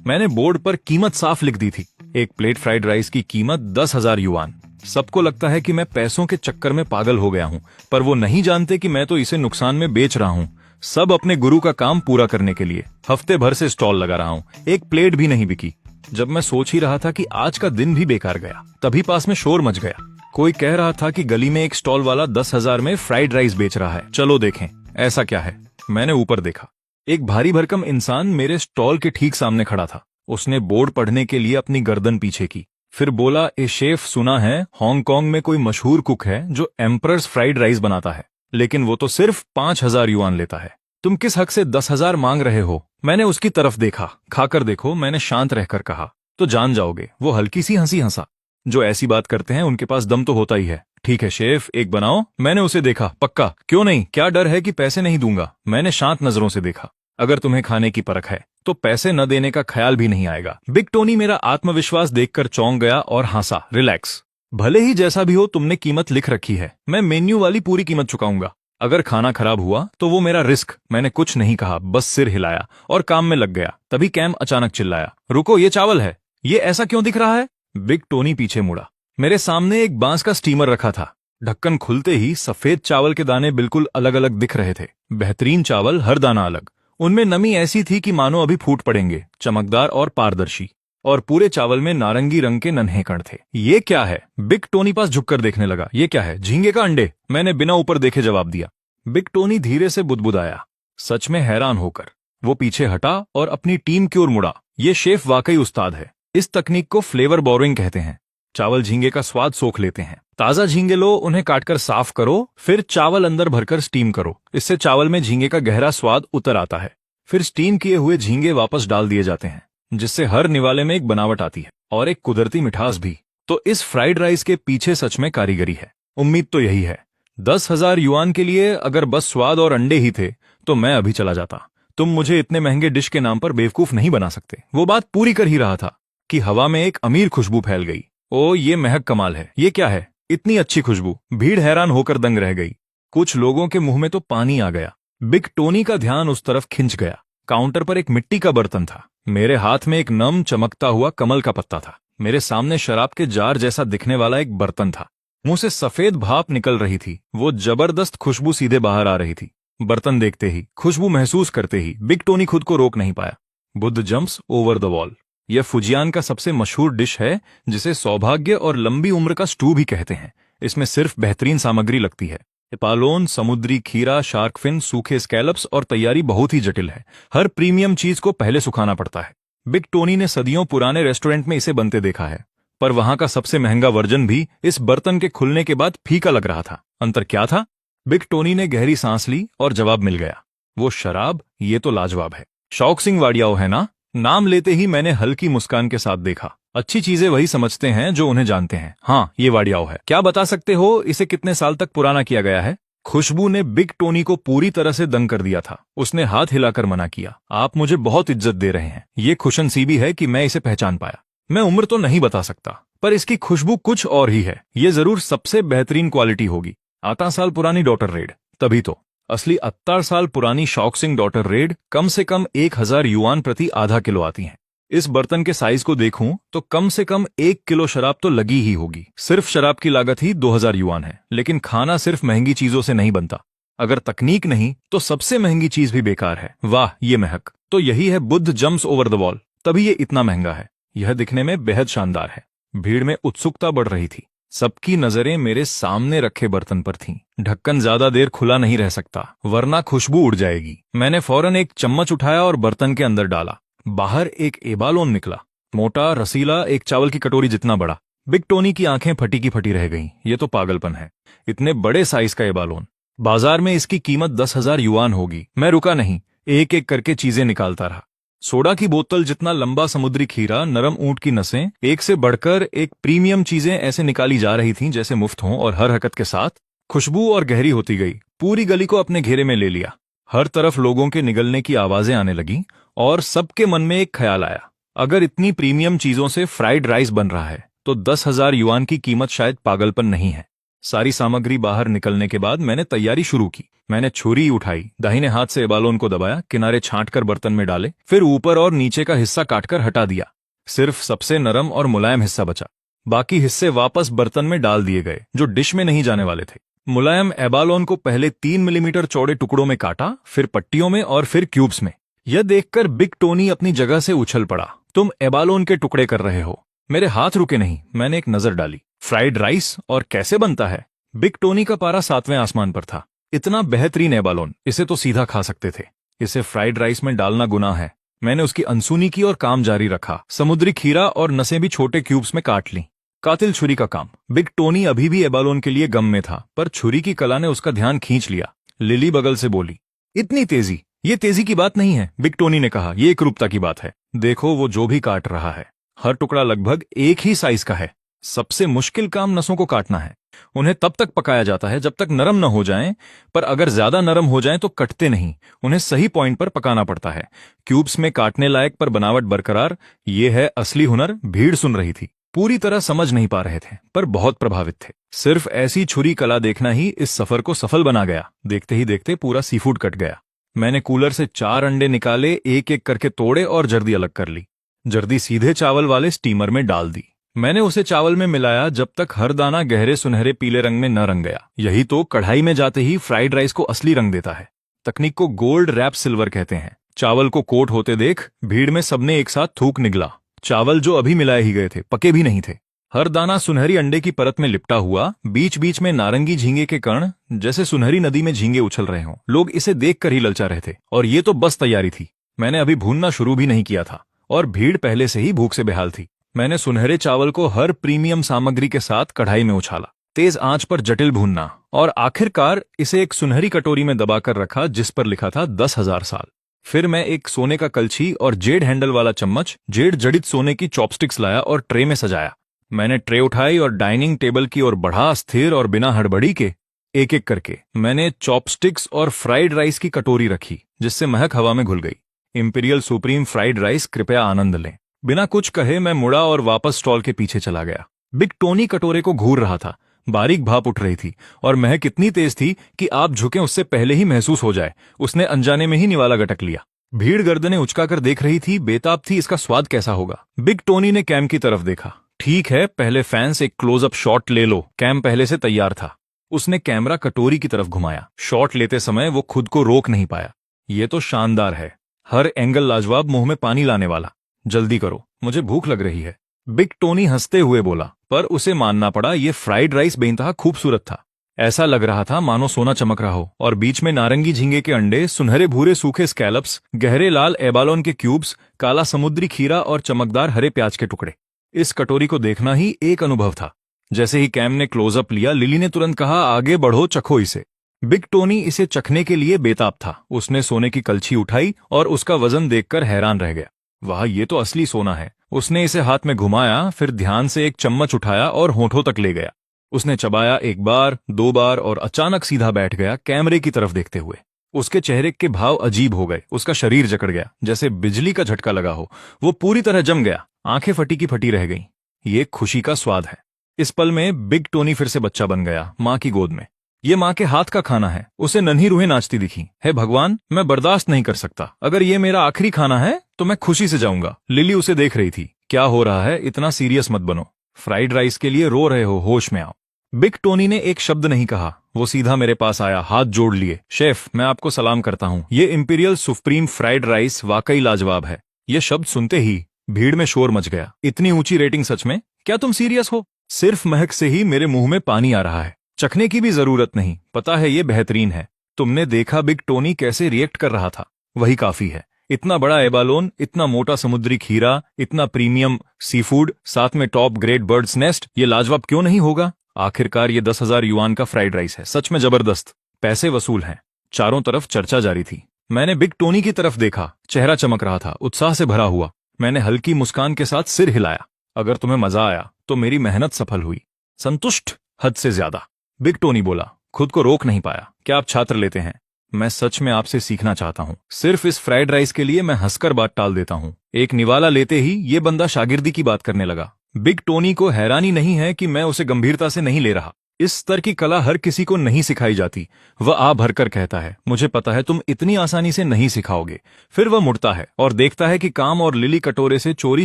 मैंने बोर्ड पर कीमत साफ लिख दी थी। एक प्लेट फ्राइड राइस की कीमत 10,000 युआन। सबको लगता है कि मैं पैसों के चक्कर में पागल हो गया हूँ, पर वो नहीं जानते कि मैं तो इसे नुकसान में बेच रहा हूँ। सब अपने गुरु का काम पूरा करने के लिए हफ्ते भर से स्टॉल लगा रहा हूँ, एक प्लेट भी नहीं बिकी। जब मैं सोच ही रहा था कि आज का दिन भी बेकार गया, तभी पास में शोर मच गया। कोई कह रहा था कि गली में एक स्टॉल वाला 10,000 में फ्राइड राइस बेच रहा है, चलो देखें ऐसा क्या है। मैंने ऊपर देखा, एक भारी भरकम इंसान मेरे स्टॉल के ठीक सामने खड़ा था। उसने बोर्ड पढ़ने के लिए अपनी गर्दन पीछे की, फिर बोला, ए शेफ, सुना है हांगकांग में कोई मशहूर कुक है जो एम्परर्स फ्राइड राइस बनाता है, लेकिन वो तो सिर्फ 5,000 युआन लेता है। तुम किस हक से 10,000 मांग रहे हो? मैंने उसकी तरफ देखा। खाकर देखो, मैंने शांत रहकर कहा, तो जान जाओगे। वो हल्की सी हंसी हंसा। जो ऐसी बात करते हैं उनके पास दम तो होता ही है। ठीक है शेफ, एक बनाओ। मैंने उसे देखा। पक्का? क्यों नहीं, क्या डर है कि पैसे नहीं दूंगा? मैंने शांत नजरों से देखा। अगर तुम्हें खाने की परख है तो पैसे न देने का ख्याल भी नहीं आएगा। बिग टोनी मेरा आत्मविश्वास देखकर चौंक गया और हंसा। रिलैक्स, भले ही जैसा भी हो तुमने कीमत लिख रखी है, मैं मेन्यू वाली पूरी कीमत चुकाऊंगा। अगर खाना खराब हुआ तो वो मेरा रिस्क। मैंने कुछ नहीं कहा, बस सिर हिलाया और काम में लग गया। तभी कैम अचानक चिल्लाया, रुको, ये चावल है, ये ऐसा क्यों दिख रहा है? बिग टोनी पीछे मुड़ा। मेरे सामने एक बांस का स्टीमर रखा था। ढक्कन खुलते ही सफेद चावल के दाने बिल्कुल अलग अलग दिख रहे थे। बेहतरीन चावल, हर दाना अलग। उनमें नमी ऐसी थी कि मानो अभी फूट पड़ेंगे, चमकदार और पारदर्शी। और पूरे चावल में नारंगी रंग के नन्हे कण थे। ये क्या है? बिग टोनी पास झुककर देखने लगा। ये क्या है? झींगे का अंडे, मैंने बिना ऊपर देखे जवाब दिया। बिग टोनी धीरे से बुदबुदाया, सच में हैरान होकर। वो पीछे हटा और अपनी टीम की ओर मुड़ा। ये शेफ वाकई उस्ताद है। इस तकनीक को फ्लेवर बोरिंग कहते हैं। चावल झींगे का स्वाद सोख लेते हैं। ताजा झींगे लो, उन्हें काटकर साफ करो, फिर चावल अंदर भरकर स्टीम करो। इससे चावल में झींगे का गहरा स्वाद उतर आता है। फिर स्टीम किए हुए झींगे वापस डाल दिए जाते हैं, जिससे हर निवाले में एक बनावट आती है और एक कुदरती मिठास भी। तो इस फ्राइड राइस के पीछे सच में कारीगरी है। उम्मीद तो यही है। 10,000 युआन के लिए अगर बस स्वाद और अंडे ही थे तो मैं अभी चला जाता। तुम मुझे इतने महंगे डिश के नाम पर बेवकूफ नहीं बना सकते। वो बात पूरी कर ही रहा था कि हवा में एक अमीर खुशबू फैल गई। ओ, ये महक कमाल है। ये क्या है? इतनी अच्छी खुशबू। भीड़ हैरान होकर दंग रह गई। कुछ लोगों के मुंह में तो पानी आ गया। बिग टोनी का ध्यान उस तरफ खिंच गया। काउंटर पर एक मिट्टी का बर्तन था। मेरे हाथ में एक नम चमकता हुआ कमल का पत्ता था। मेरे सामने शराब के जार जैसा दिखने वाला एक बर्तन था। मुंह से सफेद भाप निकल रही थी। वो जबरदस्त खुशबू सीधे बाहर आ रही थी। बर्तन देखते ही, खुशबू महसूस करते ही बिग टोनी खुद को रोक नहीं पाया। Buddha jumps over the wall. यह फुजियान का सबसे मशहूर डिश है, जिसे सौभाग्य और लंबी उम्र का स्टू भी कहते हैं। इसमें सिर्फ बेहतरीन सामग्री लगती है। एपालोन, समुद्री खीरा, शार्क फिन, सूखे स्कैलप्स, और तैयारी बहुत ही जटिल है। हर प्रीमियम चीज को पहले सुखाना पड़ता है। बिग टोनी ने सदियों पुराने रेस्टोरेंट में इसे बनते देखा है, पर वहां का सबसे महंगा वर्जन भी इस बर्तन के खुलने के बाद फीका लग रहा था। अंतर क्या था? बिग टोनी ने गहरी सांस ली और जवाब मिल गया। वो शराब, ये तो लाजवाब है। शौक सिंह वाडियाओ है ना? नाम लेते ही मैंने हल्की मुस्कान के साथ देखा। अच्छी चीजें वही समझते हैं जो उन्हें जानते हैं। हाँ, ये वाडियाओ है। क्या बता सकते हो इसे कितने साल तक पुराना किया गया है? खुशबू ने बिग टोनी को पूरी तरह से दंग कर दिया था। उसने हाथ हिलाकर मना किया। आप मुझे बहुत इज्जत दे रहे हैं। ये खुशनसीबी है कि मैं इसे पहचान पाया। मैं उम्र तो नहीं बता सकता, पर इसकी खुशबू कुछ और ही है। ये जरूर सबसे बेहतरीन क्वालिटी होगी। 8 साल पुरानी डॉटर रेड। तभी तो असली 78 साल पुरानी शौक सिंह डॉटर रेड कम से कम 1,000 युआन प्रति आधा किलो आती हैं। इस बर्तन के साइज को देखूं तो कम से कम 1 किलो शराब तो लगी ही होगी। सिर्फ शराब की लागत ही 2,000 युआन है। लेकिन खाना सिर्फ महंगी चीजों से नहीं बनता। अगर तकनीक नहीं तो सबसे महंगी चीज भी बेकार है। वाह, ये महक! तो यही है Buddha jumps over the wall. तभी ये इतना महंगा है। यह दिखने में बेहद शानदार है। भीड़ में उत्सुकता बढ़ रही थी। सबकी नजरें मेरे सामने रखे बर्तन पर थीं। ढक्कन ज्यादा देर खुला नहीं रह सकता, वरना खुशबू उड़ जाएगी। मैंने फौरन एक चम्मच उठाया और बर्तन के अंदर डाला। बाहर एक एबालोन निकला, मोटा, रसीला, एक चावल की कटोरी जितना बड़ा। बिग टोनी की आंखें फटी की फटी रह गईं। ये तो पागलपन है। इतने बड़े साइज का एबालोन। बाजार में इसकी कीमत 10,000 युआन होगी। मैं रुका नहीं, एक एक करके चीजें निकालता रहा। सोडा की बोतल जितना लंबा समुद्री खीरा, नरम ऊंट की नसें, एक से बढ़कर एक प्रीमियम चीजें ऐसे निकाली जा रही थीं जैसे मुफ्त हों, और हर हरकत के साथ खुशबू और गहरी होती गई। पूरी गली को अपने घेरे में ले लिया। हर तरफ लोगों के निगलने की आवाजें आने लगीं और सबके मन में एक ख्याल आया, अगर इतनी प्रीमियम चीजों से फ्राइड राइस बन रहा है तो 10,000 युआन की कीमत शायद पागलपन नहीं है। सारी सामग्री बाहर निकलने के बाद मैंने तैयारी शुरू की। मैंने छुरी उठाई, दाहिने हाथ से एबालोन को दबाया, किनारे छांटकर बर्तन में डाले, फिर ऊपर और नीचे का हिस्सा काटकर हटा दिया। सिर्फ सबसे नरम और मुलायम हिस्सा बचा। बाकी हिस्से वापस बर्तन में डाल दिए गए, जो डिश में नहीं जाने वाले थे। मुलायम एबालोन को पहले 3 मिलीमीटर चौड़े टुकड़ों में काटा, फिर पट्टियों में और फिर क्यूब्स में। यह देखकर बिग टोनी अपनी जगह से उछल पड़ा। तुम एबालोन के टुकड़े कर रहे हो? मेरे हाथ रुके नहीं। मैंने एक नजर डाली। Fried rice? और कैसे बनता है? बिग टोनी का पारा 7वें आसमान पर था। इतना बेहतरीन एबालोन, इसे तो सीधा खा सकते थे। इसे फ्राइड राइस में डालना गुनाह है। मैंने उसकी अनसुनी की और काम जारी रखा। समुद्री खीरा और नसें भी छोटे क्यूब्स में काट ली। कातिल छुरी का काम। बिग टोनी अभी भी एबालोन के लिए गम में था, पर छुरी की कला ने उसका ध्यान खींच लिया। लिली बगल से बोली, इतनी तेजी? ये तेजी की बात नहीं है, बिग टोनी ने कहा। ये एकरूपता की बात है। देखो, वो जो भी काट रहा है, हर टुकड़ा लगभग एक ही साइज का है। सबसे मुश्किल काम नसों को काटना है। उन्हें तब तक पकाया जाता है जब तक नरम न हो जाएं, पर अगर ज्यादा नरम हो जाएं तो कटते नहीं। उन्हें सही पॉइंट पर पकाना पड़ता है। क्यूब्स में काटने लायक पर बनावट बरकरार। ये है असली हुनर। भीड़ सुन रही थी। पूरी तरह समझ नहीं पा रहे थे, पर बहुत प्रभावित थे। सिर्फ ऐसी छुरी कला देखना ही इस सफर को सफल बना गया। देखते ही देखते पूरा सीफूड कट गया। मैंने कूलर से 4 अंडे निकाले, एक एक करके तोड़े और जर्दी अलग कर ली। जर्दी सीधे चावल वाले स्टीमर में डाल दी। मैंने उसे चावल में मिलाया जब तक हर दाना गहरे सुनहरे पीले रंग में न रंग गया। यही तो कढ़ाई में जाते ही फ्राइड राइस को असली रंग देता है। तकनीक को गोल्ड रैप सिल्वर कहते हैं। चावल को कोट होते देख भीड़ में सबने एक साथ थूक निगला। चावल जो अभी मिलाए ही गए थे, पके भी नहीं थे। हर दाना सुनहरी अंडे की परत में लिपटा हुआ, बीच बीच में नारंगी झींगे के कण, जैसे सुनहरी नदी में झींगे उछल रहे हों। लोग इसे देखकर ही ललचा रहे थे। और ये तो बस तैयारी थी। मैंने अभी भूनना शुरू भी नहीं किया था और भीड़ पहले से ही भूख से बेहाल थी। मैंने सुनहरे चावल को हर प्रीमियम सामग्री के साथ कढ़ाई में उछाला। तेज आंच पर जटिल भूनना, और आखिरकार इसे एक सुनहरी कटोरी में दबाकर रखा जिस पर लिखा था 10,000 साल। फिर मैं एक सोने का कलछी और जेड हैंडल वाला चम्मच, जेड जड़ित सोने की चॉपस्टिक्स लाया और ट्रे में सजाया। मैंने ट्रे उठाई और डाइनिंग टेबल की ओर बढ़ा, स्थिर और बिना हड़बड़ी के। एक एक करके मैंने चॉपस्टिक्स और फ्राइड राइस की कटोरी रखी, जिससे महक हवा में घुल गई। इंपीरियल सुप्रीम फ्राइड राइस, कृपया आनंद लें। बिना कुछ कहे मैं मुड़ा और वापस स्टॉल के पीछे चला गया। बिग टोनी कटोरे को घूर रहा था। बारीक भाप उठ रही थी और महक इतनी तेज थी कि आप झुके उससे पहले ही महसूस हो जाए। उसने अनजाने में ही निवाला गटक लिया। भीड़ गर्दनें उचकाकर देख रही थी, बेताब थी इसका स्वाद कैसा होगा। बिग टोनी ने कैम की तरफ देखा। ठीक है, पहले फैंस एक क्लोजअप शॉट ले लो। कैम पहले से तैयार था। उसने कैमरा कटोरी की तरफ घुमाया। शॉट लेते समय वो खुद को रोक नहीं पाया। ये तो शानदार है। हर एंगल लाजवाब, मुंह में पानी लाने वाला। जल्दी करो, मुझे भूख लग रही है। बिग टोनी हंसते हुए बोला, पर उसे मानना पड़ा। ये फ्राइड राइस बेइंतहा खूबसूरत था। ऐसा लग रहा था मानो सोना चमक रहा हो, और बीच में नारंगी झींगे के अंडे, सुनहरे भूरे सूखे स्कैलप्स, गहरे लाल एबालोन के क्यूब्स, काला समुद्री खीरा और चमकदार हरे प्याज के टुकड़े। इस कटोरी को देखना ही एक अनुभव था। जैसे ही कैम ने क्लोजअप लिया, लिली ने तुरंत कहा, आगे बढ़ो, चखो इसे। बिग टोनी इसे चखने के लिए बेताब था। उसने सोने की कलछी उठाई और उसका वजन देखकर हैरान रह गया। वाह, ये तो असली सोना है। उसने इसे हाथ में घुमाया, फिर ध्यान से एक चम्मच उठाया और होठों तक ले गया। उसने चबाया 1 बार, 2 बार और अचानक सीधा बैठ गया, कैमरे की तरफ देखते हुए। उसके चेहरे के भाव अजीब हो गए। उसका शरीर जकड़ गया, जैसे बिजली का झटका लगा हो। वो पूरी तरह जम गया। आंखें फटी की फटी रह गईं। ये खुशी का स्वाद है। इस पल में बिग टोनी फिर से बच्चा बन गया, मां की गोद में। ये मां के हाथ का खाना है। उसे नन्ही रूहें नाचती दिखी। हे भगवान, मैं बर्दाश्त नहीं कर सकता। अगर ये मेरा आखिरी खाना है तो मैं खुशी से जाऊंगा। लिली उसे देख रही थी। क्या हो रहा है? इतना सीरियस मत बनो। फ्राइड राइस के लिए रो रहे हो, होश में आओ। बिग टोनी ने एक शब्द नहीं कहा। वो सीधा मेरे पास आया, हाथ जोड़ लिए। शेफ, मैं आपको सलाम करता हूँ। ये इंपीरियल सुप्रीम फ्राइड राइस वाकई लाजवाब है। ये शब्द सुनते ही भीड़ में शोर मच गया। इतनी ऊंची रेटिंग सच में? क्या तुम सीरियस हो? सिर्फ महक से ही मेरे मुंह में पानी आ रहा है। चखने की भी जरूरत नहीं। पता है, ये बेहतरीन है। तुमने देखा बिग टोनी कैसे रिएक्ट कर रहा था? वही काफी है। इतना बड़ा एबालोन, इतना मोटा समुद्री खीरा, इतना प्रीमियम सी फूड, साथ में टॉप ग्रेड बर्ड्स नेस्ट। ये लाजवाब क्यों नहीं होगा? आखिरकार ये 10,000 युआन का फ्राइड राइस है। सच में जबरदस्त। पैसे वसूल हैं। चारों तरफ चर्चा जारी थी। मैंने बिग टोनी की तरफ देखा। चेहरा चमक रहा था, उत्साह से भरा हुआ। मैंने हल्की मुस्कान के साथ सिर हिलाया। अगर तुम्हें मजा आया तो मेरी मेहनत सफल हुई। संतुष्ट? हद से ज्यादा। बिग टोनी बोला, खुद को रोक नहीं पाया। क्या आप छात्र लेते हैं? मैं सच में आपसे सीखना चाहता हूँ। सिर्फ इस फ्राइड राइस के लिए मैं हंसकर बात टाल देता हूँ। एक निवाला लेते ही ये बंदा शागिर्दी की बात करने लगा। बिग टोनी को हैरानी नहीं है कि मैं उसे गंभीरता से नहीं ले रहा। इस स्तर की कला हर किसी को नहीं सिखाई जाती। वह आ भरकर कहता है, मुझे पता है तुम इतनी आसानी से नहीं सिखाओगे। फिर वह मुड़ता है और देखता है कि काम और लिली कटोरे से चोरी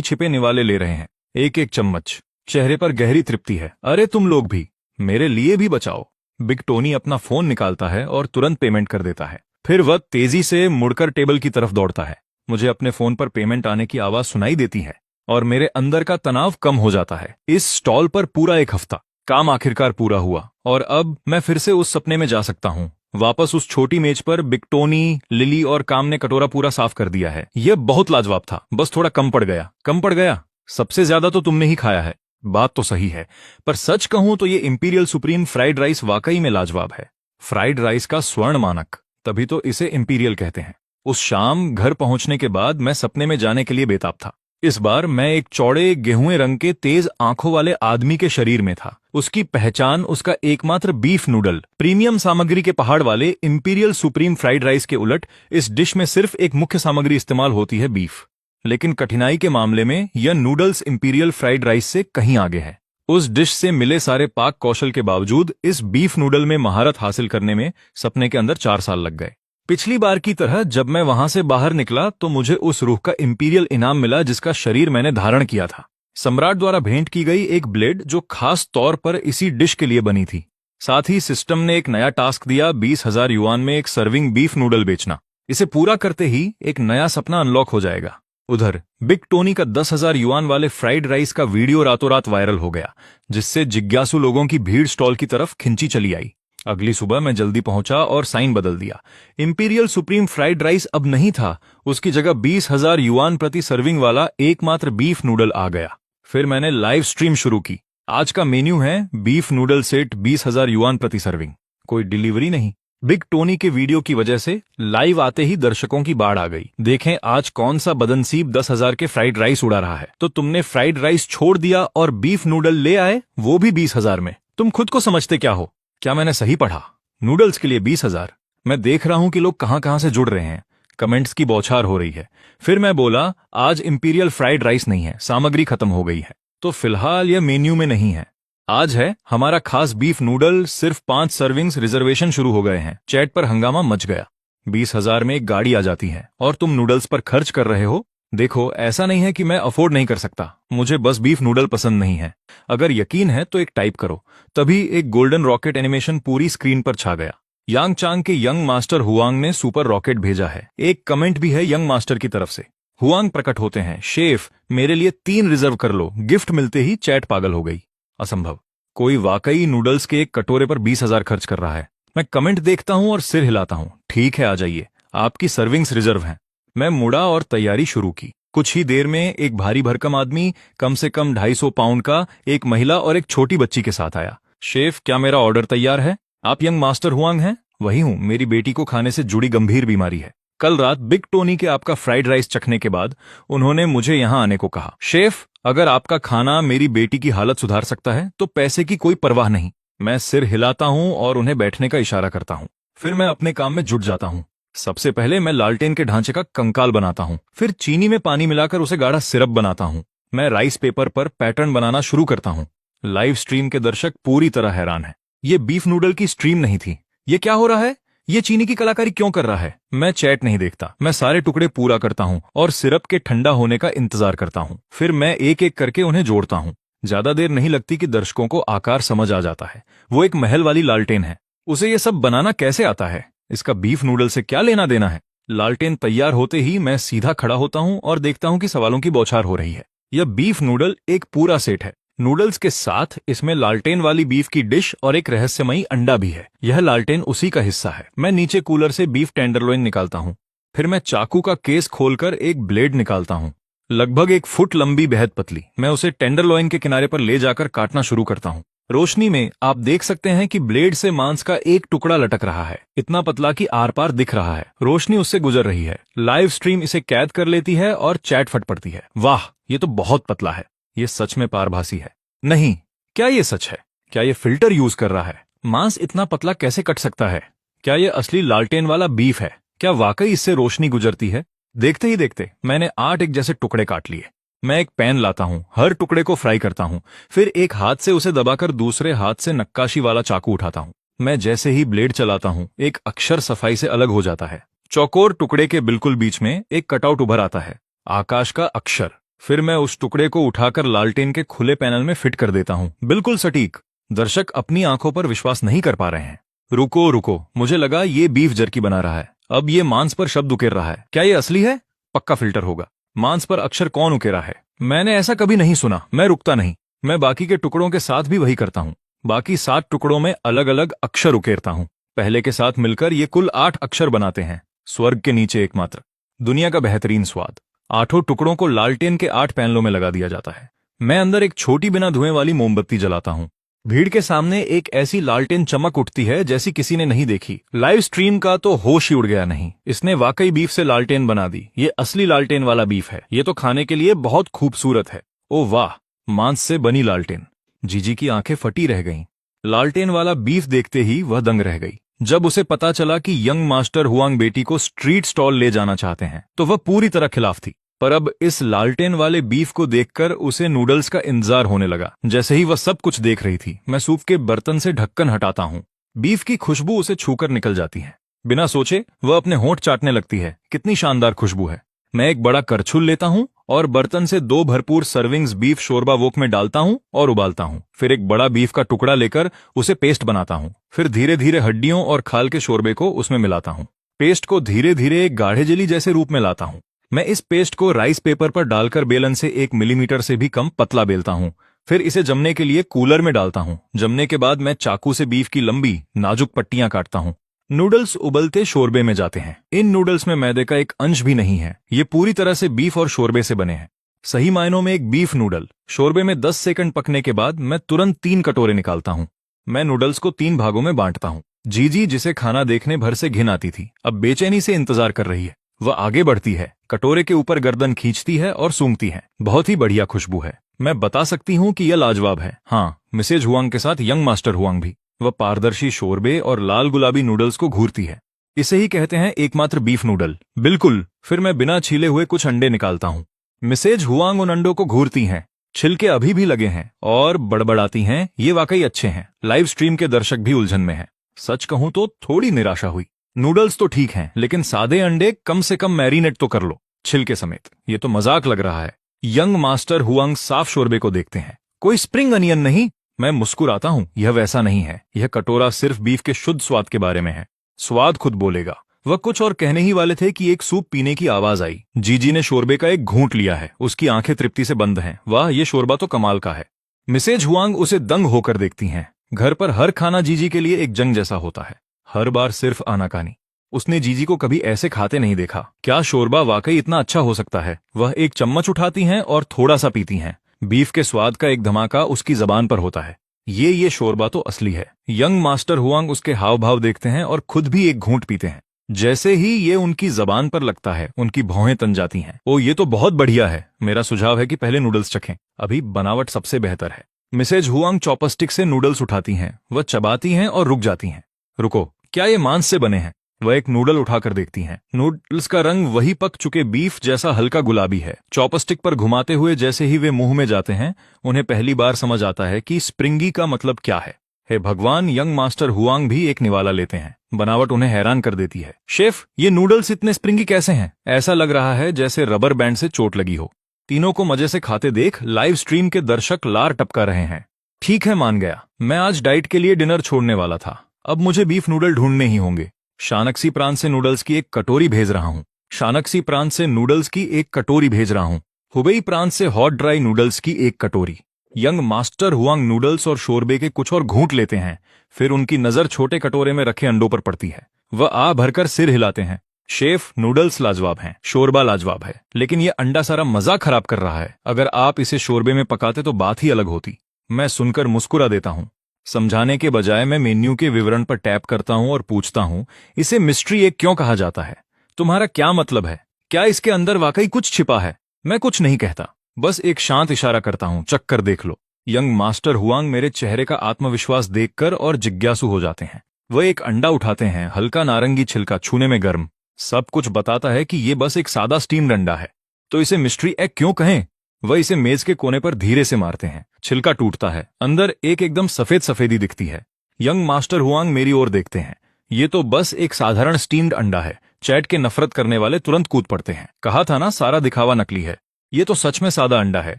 छिपे निवाले ले रहे हैं। एक एक चम्मच। चेहरे पर गहरी तृप्ति है। अरे तुम लोग भी, मेरे लिए भी बचाओ। बिग टोनी अपना फोन निकालता है और तुरंत पेमेंट कर देता है। फिर वह तेजी से मुड़कर टेबल की तरफ दौड़ता है। मुझे अपने फोन पर पेमेंट आने की आवाज सुनाई देती है और मेरे अंदर का तनाव कम हो जाता है। इस स्टॉल पर पूरा एक हफ्ता काम आखिरकार पूरा हुआ और अब मैं फिर से उस सपने में जा सकता हूँ। वापस उस छोटी मेज पर बिग टोनी, लिली और काम ने कटोरा पूरा साफ कर दिया है। यह बहुत लाजवाब था, बस थोड़ा कम पड़ गया। कम पड़ गया? सबसे ज्यादा तो तुमने ही खाया है। बात तो सही है, पर सच कहूं तो ये इंपीरियल सुप्रीम फ्राइड राइस वाकई में लाजवाब है। फ्राइड राइस का स्वर्ण मानक, तभी तो इसे इंपीरियल कहते हैं। उस शाम घर पहुंचने के बाद मैं सपने में जाने के लिए बेताब था। इस बार मैं एक चौड़े गेहुए रंग के तेज आंखों वाले आदमी के शरीर में था। उसकी पहचान उसका एकमात्र बीफ नूडल, प्रीमियम सामग्री के पहाड़ वाले इंपीरियल सुप्रीम फ्राइड राइस के उलट इस डिश में सिर्फ एक मुख्य सामग्री इस्तेमाल होती है, बीफ। लेकिन कठिनाई के मामले में यह नूडल्स इंपीरियल फ्राइड राइस से कहीं आगे है। उस डिश से मिले सारे पाक कौशल के बावजूद इस बीफ नूडल में महारत हासिल करने में सपने के अंदर 4 साल लग गए। पिछली बार की तरह जब मैं वहां से बाहर निकला तो मुझे उस रूह का इंपीरियल इनाम मिला जिसका शरीर मैंने धारण किया था। सम्राट द्वारा भेंट की गई एक ब्लेड जो खास तौर पर इसी डिश के लिए बनी थी। साथ ही सिस्टम ने एक नया टास्क दिया, 20,000 युआन में एक सर्विंग बीफ नूडल बेचना। इसे पूरा करते ही एक नया सपना अनलॉक हो जाएगा। उधर बिग टोनी का 10,000 युआन वाले फ्राइड राइस का वीडियो रातों रात वायरल हो गया, जिससे जिज्ञासु लोगों की भीड़ स्टॉल की तरफ खिंची चली आई। अगली सुबह मैं जल्दी पहुंचा और साइन बदल दिया। इंपीरियल सुप्रीम फ्राइड राइस अब नहीं था, उसकी जगह 20,000 युआन प्रति सर्विंग वाला एकमात्र बीफ नूडल आ गया। फिर मैंने लाइव स्ट्रीम शुरू की। आज का मेन्यू है बीफ नूडल सेट, 20,000 युआन प्रति सर्विंग। कोई डिलीवरी नहीं। बिग टोनी के वीडियो की वजह से लाइव आते ही दर्शकों की बाढ़ आ गई। देखें आज कौन सा बदनसीब 10,000 के फ्राइड राइस उड़ा रहा है। तो तुमने फ्राइड राइस छोड़ दिया और बीफ नूडल ले आए, वो भी 20,000 में। तुम खुद को समझते क्या हो? क्या मैंने सही पढ़ा? नूडल्स के लिए 20,000? मैं देख रहा हूं कि लोग कहां कहां से जुड़ रहे हैं। कमेंट्स की बौछार हो रही है। फिर मैं बोला, आज इंपीरियल फ्राइड राइस नहीं है, सामग्री खत्म हो गई है। तो फिलहाल यह मेन्यू में नहीं है। आज है हमारा खास बीफ नूडल, सिर्फ 5 सर्विंग्स, रिजर्वेशन शुरू हो गए हैं। चैट पर हंगामा मच गया। 20,000 में एक गाड़ी आ जाती है और तुम नूडल्स पर खर्च कर रहे हो। देखो, ऐसा नहीं है कि मैं अफोर्ड नहीं कर सकता, मुझे बस बीफ नूडल पसंद नहीं है। अगर यकीन है तो एक टाइप करो। तभी एक गोल्डन रॉकेट एनिमेशन पूरी स्क्रीन पर छा गया। यांग चांग के यंग मास्टर हुआंग ने सुपर रॉकेट भेजा है। एक कमेंट भी है यंग मास्टर की तरफ से। हुआंग प्रकट होते हैं, शेफ मेरे लिए 3 रिजर्व कर लो। गिफ्ट मिलते ही चैट पागल हो गई। असंभव, कोई वाकई नूडल्स के एक कटोरे पर 20,000 खर्च कर रहा है। मैं कमेंट देखता हूं और सिर हिलाता हूं। ठीक है, आ जाइए, आपकी सर्विंग्स रिजर्व हैं। मैं मुड़ा और तैयारी शुरू की। कुछ ही देर में एक भारी भरकम आदमी, कम से कम 250 पाउंड का, एक महिला और एक छोटी बच्ची के साथ आया। शेफ, क्या मेरा ऑर्डर तैयार है? आप यंग मास्टर हुआंग हैं? वही हूं, मेरी बेटी को खाने से जुड़ी गंभीर बीमारी है। कल रात बिग टोनी के आपका फ्राइड राइस चखने के बाद उन्होंने मुझे यहां आने को कहा। शेफ, अगर आपका खाना मेरी बेटी की हालत सुधार सकता है तो पैसे की कोई परवाह नहीं। मैं सिर हिलाता हूं और उन्हें बैठने का इशारा करता हूं। फिर मैं अपने काम में जुट जाता हूं। सबसे पहले मैं लालटेन के ढांचे का कंकाल बनाता हूं, फिर चीनी में पानी मिलाकर उसे गाढ़ा सिरप बनाता हूं। मैं राइस पेपर पर पैटर्न बनाना शुरू करता हूं। लाइव स्ट्रीम के दर्शक पूरी तरह हैरान हैं। ये बीफ नूडल की स्ट्रीम नहीं थी। ये क्या हो रहा है? ये चीनी की कलाकारी क्यों कर रहा है? मैं चैट नहीं देखता, मैं सारे टुकड़े पूरा करता हूं और सिरप के ठंडा होने का इंतजार करता हूं। फिर मैं एक एक करके उन्हें जोड़ता हूं। ज्यादा देर नहीं लगती कि दर्शकों को आकार समझ आ जाता है। वो एक महल वाली लालटेन है। उसे ये सब बनाना कैसे आता है? इसका बीफ नूडल से क्या लेना देना है? लालटेन तैयार होते ही मैं सीधा खड़ा होता हूं और देखता हूं कि सवालों की बौछार हो रही है। यह बीफ नूडल एक पूरा सेट है। नूडल्स के साथ इसमें लालटेन वाली बीफ की डिश और एक रहस्यमयी अंडा भी है। यह लालटेन उसी का हिस्सा है। मैं नीचे कूलर से बीफ टेंडरलोइन निकालता हूं। फिर मैं चाकू का केस खोलकर एक ब्लेड निकालता हूं, लगभग 1 फुट लंबी, बेहद पतली। मैं उसे टेंडरलोइन के किनारे पर ले जाकर काटना शुरू करता हूं। रोशनी में आप देख सकते हैं कि ब्लेड से मांस का एक टुकड़ा लटक रहा है, इतना पतला कि आर पार दिख रहा है। रोशनी उससे गुजर रही है। लाइव स्ट्रीम इसे कैद कर लेती है और चैट फट पड़ती है। वाह, ये तो बहुत पतला है। ये सच में पारभासी है। नहीं, क्या ये सच है? क्या ये फिल्टर यूज कर रहा है? मांस इतना पतला कैसे कट सकता है? क्या ये असली लालटेन वाला बीफ है? क्या वाकई इससे रोशनी गुजरती है? देखते ही देखते मैंने 8 एक जैसे टुकड़े काट लिए। मैं एक पैन लाता हूँ, हर टुकड़े को फ्राई करता हूँ, फिर एक हाथ से उसे दबाकर दूसरे हाथ से नक्काशी वाला चाकू उठाता हूँ। मैं जैसे ही ब्लेड चलाता हूँ, एक अक्षर सफाई से अलग हो जाता है। चौकोर टुकड़े के बिल्कुल बीच में एक कटआउट उभर आता है, आकाश का अक्षर। फिर मैं उस टुकड़े को उठाकर लालटेन के खुले पैनल में फिट कर देता हूँ, बिल्कुल सटीक। दर्शक अपनी आंखों पर विश्वास नहीं कर पा रहे हैं। रुको रुको, मुझे लगा ये बीफ जर्की बना रहा है, अब ये मांस पर शब्द उकेर रहा है। क्या ये असली है? पक्का फिल्टर होगा। मांस पर अक्षर कौन उकेरा है? मैंने ऐसा कभी नहीं सुना। मैं रुकता नहीं, मैं बाकी के टुकड़ों के साथ भी वही करता हूँ। बाकी 7 टुकड़ों में अलग अलग अक्षर उकेरता हूँ। पहले के साथ मिलकर ये कुल 8 अक्षर बनाते हैं। स्वर्ग के नीचे एकमात्र, दुनिया का बेहतरीन स्वाद। 8 टुकड़ों को लालटेन के 8 पैनलों में लगा दिया जाता है। मैं अंदर एक छोटी बिना धुएं वाली मोमबत्ती जलाता हूँ। भीड़ के सामने एक ऐसी लालटेन चमक उठती है जैसी किसी ने नहीं देखी। लाइव स्ट्रीम का तो होश ही उड़ गया। नहीं, इसने वाकई बीफ से लालटेन बना दी। ये असली लालटेन वाला बीफ है। ये तो खाने के लिए बहुत खूबसूरत है। ओ वाह, मांस से बनी लालटेन। जीजी की आंखें फटी रह गईं। लालटेन वाला बीफ देखते ही वह दंग रह गई। जब उसे पता चला कि यंग मास्टर हुआंग बेटी को स्ट्रीट स्टॉल ले जाना चाहते हैं तो वह पूरी तरह खिलाफ थी। पर अब इस लालटेन वाले बीफ को देखकर उसे नूडल्स का इंतजार होने लगा। जैसे ही वह सब कुछ देख रही थी, मैं सूप के बर्तन से ढक्कन हटाता हूँ। बीफ की खुशबू उसे छूकर निकल जाती है। बिना सोचे वह अपने होंठ चाटने लगती है। कितनी शानदार खुशबू है। मैं एक बड़ा करछुल लेता हूँ और बर्तन से 2 भरपूर सर्विंग्स बीफ शोरबा वोक में डालता हूँ और उबालता हूँ। फिर एक बड़ा बीफ का टुकड़ा लेकर उसे पेस्ट बनाता हूँ। फिर धीरे धीरे हड्डियों और खाल के शोरबे को उसमें मिलाता हूँ। पेस्ट को धीरे धीरे एक गाढ़े जेली जैसे रूप में लाता हूँ। मैं इस पेस्ट को राइस पेपर पर डालकर बेलन से 1 मिलीमीटर से भी कम पतला बेलता हूँ। फिर इसे जमने के लिए कूलर में डालता हूँ। जमने के बाद मैं चाकू से बीफ की लंबी नाजुक पट्टियां काटता हूँ। नूडल्स उबलते शोरबे में जाते हैं। इन नूडल्स में मैदे का एक अंश भी नहीं है। ये पूरी तरह से बीफ और शोरबे से बने हैं। सही मायनों में एक बीफ नूडल। शोरबे में 10 सेकंड पकने के बाद मैं तुरंत 3 कटोरे निकालता हूँ। मैं नूडल्स को 3 भागों में बांटता हूँ। जीजी, जिसे खाना देखने भर से घिन आती थी, अब बेचैनी से इंतजार कर रही है। वह आगे बढ़ती है, कटोरे के ऊपर गर्दन खींचती है और सूंघती है। बहुत ही बढ़िया खुशबू है। मैं बता सकती हूँ कि यह लाजवाब है। हाँ, मिसेज हुआंग के साथ यंग मास्टर हुआंग भी। वह पारदर्शी शोरबे और लाल गुलाबी नूडल्स को घूरती है। इसे ही कहते हैं एकमात्र बीफ नूडल। बिल्कुल। फिर मैं बिना छीले हुए कुछ अंडे निकालता हूँ। मिसेज हुआंग उन अंडों को घूरती हैं। छिलके अभी भी लगे हैं और बड़बड़ाती हैं, ये वाकई अच्छे हैं। लाइव स्ट्रीम के दर्शक भी उलझन में हैं। सच कहूं तो थोड़ी निराशा हुई। नूडल्स तो ठीक हैं, लेकिन सादे अंडे कम से कम मैरिनेट तो कर लो, छिलके समेत। ये तो मजाक लग रहा है। यंग मास्टर हुआंग साफ शोरबे को देखते हैं। कोई स्प्रिंग अनियन नहीं। मैं मुस्कुराता हूं। यह वैसा नहीं है। यह कटोरा सिर्फ बीफ के शुद्ध स्वाद के बारे में है। स्वाद खुद बोलेगा। वह कुछ और कहने ही वाले थे कि एक सूप पीने की आवाज आई। जीजी ने शोरबे का एक घूंट लिया है। उसकी आंखें तृप्ति से बंद हैं। वाह, ये शोरबा तो कमाल का है। मिसेज हुआंग उसे दंग होकर देखती हैं। घर पर हर खाना जीजी के लिए एक जंग जैसा होता है। हर बार सिर्फ आनाकानी। उसने जीजी को कभी ऐसे खाते नहीं देखा। क्या शोरबा वाकई इतना अच्छा हो सकता है? वह एक चम्मच उठाती हैं और थोड़ा सा पीती हैं। बीफ के स्वाद का एक धमाका उसकी जबान पर होता है। ये शोरबा तो असली है। यंग मास्टर हुआंग उसके हाव भाव देखते हैं और खुद भी एक घूंट पीते हैं। जैसे ही ये उनकी जबान पर लगता है, उनकी भौहें तन जाती हैं। ओ, ये तो बहुत बढ़िया है। मेरा सुझाव है कि पहले नूडल्स चखें। अभी बनावट सबसे बेहतर है। मिसेज हुआंग चॉपस्टिक से नूडल्स उठाती हैं। वह चबाती हैं और रुक जाती हैं। रुको, क्या ये मांस से बने हैं? वह एक नूडल उठाकर देखती हैं। नूडल्स का रंग वही पक चुके बीफ जैसा हल्का गुलाबी है। चॉपस्टिक पर घुमाते हुए जैसे ही वे मुंह में जाते हैं, उन्हें पहली बार समझ आता है कि स्प्रिंगी का मतलब क्या है। हे भगवान, यंग मास्टर हुआंग भी एक निवाला लेते हैं। बनावट उन्हें हैरान कर देती है। शेफ, ये नूडल्स इतने स्प्रिंगी कैसे हैं? ऐसा लग रहा है जैसे रबर बैंड से चोट लगी हो। तीनों को मजे से खाते देख लाइव स्ट्रीम के दर्शक लार टपका रहे हैं। ठीक है, मान गया। मैं आज डाइट के लिए डिनर छोड़ने वाला था। अब मुझे बीफ नूडल ढूंढने ही होंगे। शानक्सी प्रांत से नूडल्स की एक कटोरी भेज रहा हूँ। शानक्सी प्रांत से नूडल्स की एक कटोरी भेज रहा हूँ। हुबेई प्रांत से हॉट ड्राई नूडल्स की एक कटोरी। यंग मास्टर हुआंग नूडल्स और शोरबे के कुछ और घूंट लेते हैं। फिर उनकी नजर छोटे कटोरे में रखे अंडों पर पड़ती है। वह आ भरकर सिर हिलाते हैं। शेफ, नूडल्स लाजवाब हैं, शोरबा लाजवाब है, लेकिन यह अंडा सारा मजा खराब कर रहा है। अगर आप इसे शोरबे में पकाते तो बात ही अलग होती। मैं सुनकर मुस्कुरा देता हूँ। समझाने के बजाय मैं मेन्यू के विवरण पर टैप करता हूं और पूछता हूं, इसे मिस्ट्री एग क्यों कहा जाता है? तुम्हारा क्या मतलब है? क्या इसके अंदर वाकई कुछ छिपा है? मैं कुछ नहीं कहता, बस एक शांत इशारा करता हूं। चख कर देख लो। यंग मास्टर हुआंग मेरे चेहरे का आत्मविश्वास देखकर और जिज्ञासु हो जाते हैं। वह एक अंडा उठाते हैं, हल्का नारंगी छिलका, छूने में गर्म। सब कुछ बताता है कि यह बस एक सादा स्टीम्ड अंडा है। तो इसे मिस्ट्री एग क्यों कहें? वह इसे मेज के कोने पर धीरे से मारते हैं। छिलका टूटता है, अंदर एक एकदम सफेद सफेदी दिखती है। यंग मास्टर हुआंग मेरी ओर देखते हैं। ये तो बस एक साधारण स्टीम्ड अंडा है। चैट के नफरत करने वाले तुरंत कूद पड़ते हैं। कहा था ना, सारा दिखावा नकली है। ये तो सच में सादा अंडा है,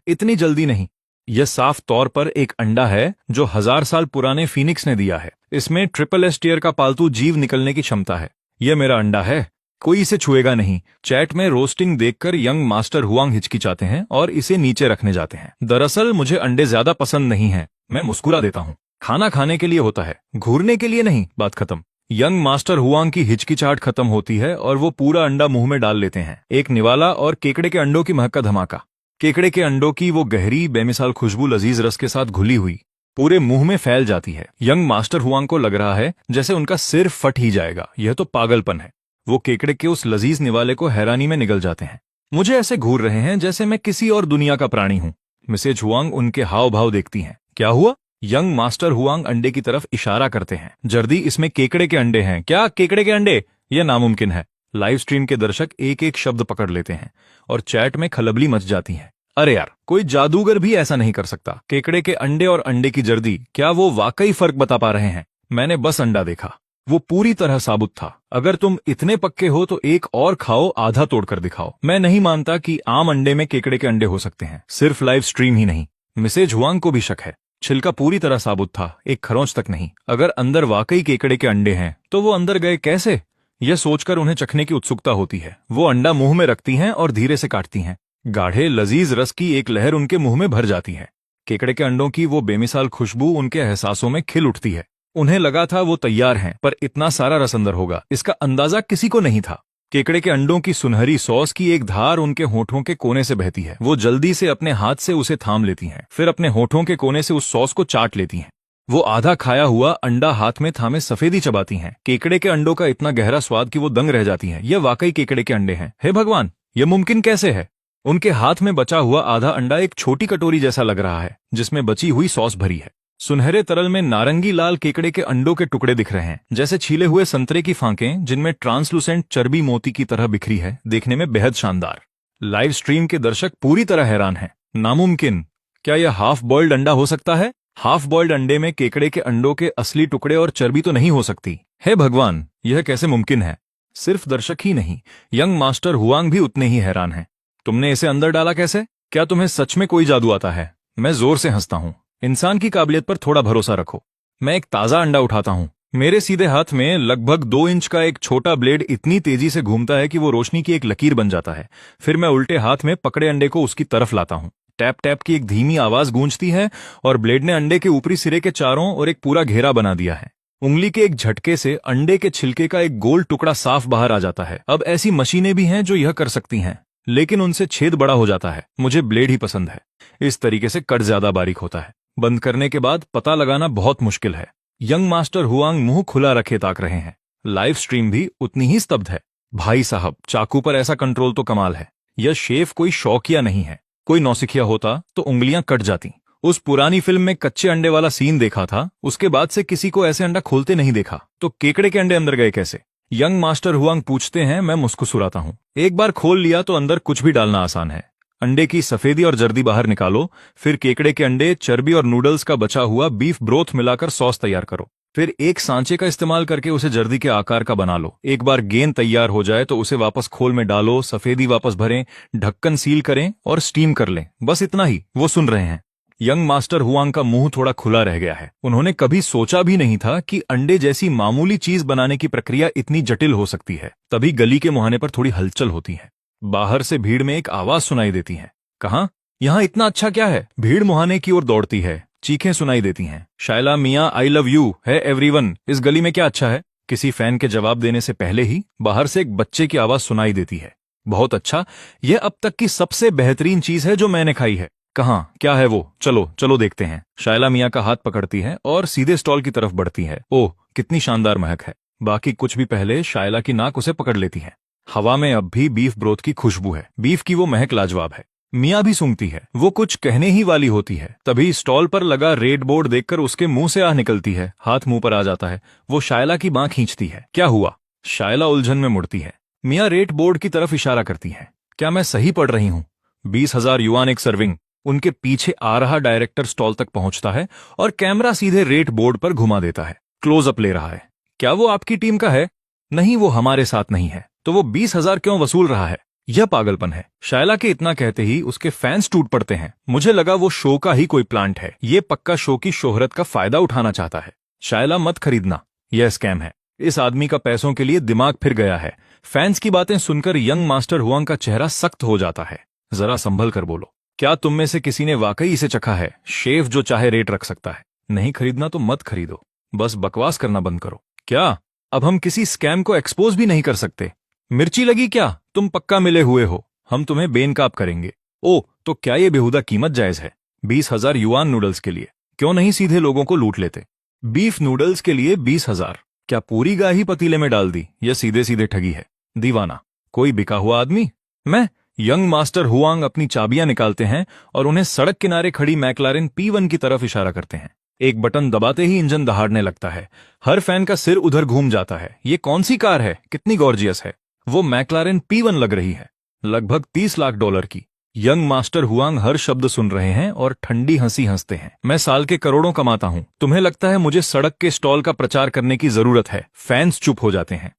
इतनी जल्दी नहीं। यह साफ तौर पर एक अंडा है जो 1000 साल पुराने फीनिक्स ने दिया है। इसमें ट्रिपल एस टियर का पालतू जीव निकलने की क्षमता है। यह मेरा अंडा है, कोई इसे छुएगा नहीं। चैट में रोस्टिंग देखकर यंग मास्टर हुआंग हिचकिचाते हैं और इसे नीचे रखने जाते हैं। दरअसल मुझे अंडे ज्यादा पसंद नहीं है। मैं मुस्कुरा देता हूँ। खाना खाने के लिए होता है, घूरने के लिए नहीं। बात खत्म। यंग मास्टर हुआंग की हिचकिचाहट खत्म होती है और वो पूरा अंडा मुंह में डाल लेते हैं। एक निवाला और केकड़े के अंडों की महक का धमाका। केकड़े के अंडों की वो गहरी बेमिसाल खुशबू लजीज रस के साथ घुली हुई पूरे मुंह में फैल जाती है। यंग मास्टर हुआंग को लग रहा है जैसे उनका सिर फट ही जाएगा। यह तो पागलपन है। वो केकड़े के उस लजीज निवाले को हैरानी में निगल जाते हैं। मुझे ऐसे घूर रहे हैं जैसे मैं किसी और दुनिया का प्राणी हूं। मिसेज हुआंग उनके हाव भाव देखती हैं। क्या हुआ? यंग मास्टर हुआंग अंडे की तरफ इशारा करते हैं। जर्दी, इसमें केकड़े के अंडे हैं। क्या केकड़े के अंडे? यह नामुमकिन है। लाइव स्ट्रीम के दर्शक एक एक शब्द पकड़ लेते हैं और चैट में खलबली मच जाती है। अरे यार, कोई जादूगर भी ऐसा नहीं कर सकता। केकड़े के अंडे और अंडे की जर्दी, क्या वो वाकई फर्क बता पा रहे हैं? मैंने बस अंडा देखा, वो पूरी तरह साबुत था। अगर तुम इतने पक्के हो तो एक और खाओ, आधा तोड़कर दिखाओ। मैं नहीं मानता कि आम अंडे में केकड़े के अंडे हो सकते हैं, सिर्फ लाइव स्ट्रीम ही नहीं। मिसेज हुआंग को भी शक है। छिलका पूरी तरह साबुत था, एक खरोंच तक नहीं। अगर अंदर वाकई केकड़े के अंडे हैं तो वो अंदर गए कैसे? यह सोचकर उन्हें चखने की उत्सुकता होती है। वो अंडा मुंह में रखती हैं और धीरे से काटती हैं। गाढ़े लजीज रस की एक लहर उनके मुंह में भर जाती है। केकड़े के अंडों की वो बेमिसाल खुशबू उनके एहसासों में खिल उठती है। उन्हें लगा था वो तैयार हैं, पर इतना सारा रस अंदर होगा, इसका अंदाजा किसी को नहीं था। केकड़े के अंडों की सुनहरी सॉस की एक धार उनके होठों के कोने से बहती है। वो जल्दी से अपने हाथ से उसे थाम लेती हैं, फिर अपने होठों के कोने से उस सॉस को चाट लेती हैं। वो आधा खाया हुआ अंडा हाथ में थामे सफेदी चबाती हैं। केकड़े के अंडों का इतना गहरा स्वाद कि वो दंग रह जाती हैं। यह वाकई केकड़े के अंडे हैं। हे भगवान, यह मुमकिन कैसे है? उनके हाथ में बचा हुआ आधा अंडा एक छोटी कटोरी जैसा लग रहा है जिसमें बची हुई सॉस भरी है। सुनहरे तरल में नारंगी लाल केकड़े के अंडों के टुकड़े दिख रहे हैं, जैसे छीले हुए संतरे की फांकें जिनमें ट्रांसलूसेंट चर्बी मोती की तरह बिखरी है। देखने में बेहद शानदार। लाइव स्ट्रीम के दर्शक पूरी तरह हैरान हैं। नामुमकिन, क्या यह हाफ बॉइल्ड अंडा हो सकता है? हाफ बॉइल्ड अंडे में केकड़े के अंडों के असली टुकड़े और चर्बी तो नहीं हो सकती। हे भगवान, यह कैसे मुमकिन है? सिर्फ दर्शक ही नहीं, यंग मास्टर हुआंग भी उतने ही हैरान हैं। तुमने इसे अंदर डाला कैसे? क्या तुम्हें सच में कोई जादू आता है? मैं जोर से हंसता हूं। इंसान की काबिलियत पर थोड़ा भरोसा रखो। मैं एक ताजा अंडा उठाता हूं। मेरे सीधे हाथ में लगभग 2 इंच का एक छोटा ब्लेड इतनी तेजी से घूमता है कि वो रोशनी की एक लकीर बन जाता है। फिर मैं उल्टे हाथ में पकड़े अंडे को उसकी तरफ लाता हूं। टैप टैप की एक धीमी आवाज गूंजती है और ब्लेड ने अंडे के ऊपरी सिरे के चारों और एक पूरा घेरा बना दिया है। उंगली के एक झटके से अंडे के छिलके का एक गोल टुकड़ा साफ बाहर आ जाता है। अब ऐसी मशीनें भी हैं जो यह कर सकती हैं, लेकिन उनसे छेद बड़ा हो जाता है। मुझे ब्लेड ही पसंद है। इस तरीके से कट ज्यादा बारीक होता है। बंद करने के बाद पता लगाना बहुत मुश्किल है। यंग मास्टर हुआंग मुंह खुला रखे ताक रहे हैं। लाइव स्ट्रीम भी उतनी ही स्तब्ध है। भाई साहब, चाकू पर ऐसा कंट्रोल तो कमाल है। यह शेफ कोई शौकिया नहीं है। कोई नौसिखिया होता तो उंगलियां कट जाती। उस पुरानी फिल्म में कच्चे अंडे वाला सीन देखा था, उसके बाद से किसी को ऐसे अंडा खोलते नहीं देखा। तो केकड़े के अंडे अंदर गए कैसे? यंग मास्टर हुआंग पूछते हैं। मैं मुस्कुराता हूं। एक बार खोल लिया तो अंदर कुछ भी डालना आसान है। अंडे की सफेदी और जर्दी बाहर निकालो, फिर केकड़े के अंडे, चर्बी और नूडल्स का बचा हुआ बीफ ब्रोथ मिलाकर सॉस तैयार करो। फिर एक सांचे का इस्तेमाल करके उसे जर्दी के आकार का बना लो। एक बार गेंद तैयार हो जाए तो उसे वापस खोल में डालो, सफेदी वापस भरें, ढक्कन सील करें और स्टीम कर लें। बस इतना ही। वो सुन रहे हैं। यंग मास्टर हुआंग का मुंह थोड़ा खुला रह गया है। उन्होंने कभी सोचा भी नहीं था कि अंडे जैसी मामूली चीज बनाने की प्रक्रिया इतनी जटिल हो सकती है। तभी गली के मुहाने पर थोड़ी हलचल होती है। बाहर से भीड़ में एक आवाज सुनाई देती है। कहाँ? यहाँ इतना अच्छा क्या है? भीड़ मुहाने की ओर दौड़ती है। चीखें सुनाई देती हैं। शायला मियाँ, आई लव यू है एवरीवन। इस गली में क्या अच्छा है? किसी फैन के जवाब देने से पहले ही बाहर से एक बच्चे की आवाज सुनाई देती है। बहुत अच्छा, यह अब तक की सबसे बेहतरीन चीज है जो मैंने खाई है। कहाँ? क्या है वो? चलो चलो देखते हैं। शायला मियाँ का हाथ पकड़ती है और सीधे स्टॉल की तरफ बढ़ती है। ओह, कितनी शानदार महक है। बाकी कुछ भी पहले शायला की नाक उसे पकड़ लेती है। हवा में अब भी बीफ ब्रोथ की खुशबू है। बीफ की वो महक लाजवाब है। मियाँ भी सूंघती है। वो कुछ कहने ही वाली होती है, तभी स्टॉल पर लगा रेड बोर्ड देखकर उसके मुंह से आह निकलती है। हाथ मुंह पर आ जाता है। वो शायला की बांह खींचती है। क्या हुआ? शायला उलझन में मुड़ती है। मियाँ रेड बोर्ड की तरफ इशारा करती है। क्या मैं सही पढ़ रही हूँ? 20,000 युआन एक सर्विंग। उनके पीछे आ रहा डायरेक्टर स्टॉल तक पहुंचता है और कैमरा सीधे रेट बोर्ड पर घुमा देता है। क्लोजअप ले रहा है। क्या वो आपकी टीम का है? नहीं, वो हमारे साथ नहीं है। तो वो 20,000 क्यों वसूल रहा है? यह पागलपन है। शायला के इतना कहते ही उसके फैंस टूट पड़ते हैं। मुझे लगा वो शो का ही कोई प्लांट है। ये पक्का शो की शोहरत का फायदा उठाना चाहता है। शायला, मत खरीदना, यह स्कैम है। इस आदमी का पैसों के लिए दिमाग फिर गया है। फैंस की बातें सुनकर यंग मास्टर हुआंग का चेहरा सख्त हो जाता है। जरा संभल कर बोलो। क्या तुम में से किसी ने वाकई इसे चखा है? शेफ जो चाहे रेट रख सकता है। नहीं खरीदना तो मत खरीदो, बस बकवास करना बंद करो। क्या अब हम किसी स्कैम को एक्सपोज भी नहीं कर सकते? मिर्ची लगी क्या? तुम पक्का मिले हुए हो। हम तुम्हें बेनकाब करेंगे। ओ, तो क्या ये बेहुदा कीमत जायज है? 20,000 युआन नूडल्स के लिए क्यों नहीं सीधे लोगों को लूट लेते? बीफ नूडल्स के लिए 20,000? क्या पूरी गाय ही पतीले में डाल दी? यह सीधे सीधे ठगी है। दीवाना, कोई बिका हुआ आदमी? मैं? यंग मास्टर हुआंग अपनी चाबियां निकालते हैं और उन्हें सड़क किनारे खड़ी मैक्लारेन P1 की तरफ इशारा करते हैं। एक बटन दबाते ही इंजन दहाड़ने लगता है। हर फैन का सिर उधर घूम जाता है। ये कौन सी कार है? कितनी गॉर्जियस है। वो मैक्लारेन P1 लग रही है, लगभग 30 लाख डॉलर की। यंग मास्टर हुआंग हर शब्द सुन रहे हैं और ठंडी हंसी हंसते हैं। मैं साल के करोड़ों कमाता हूं। तुम्हें लगता है मुझे सड़क के स्टॉल का प्रचार करने की जरूरत है? फैंस चुप हो जाते हैं।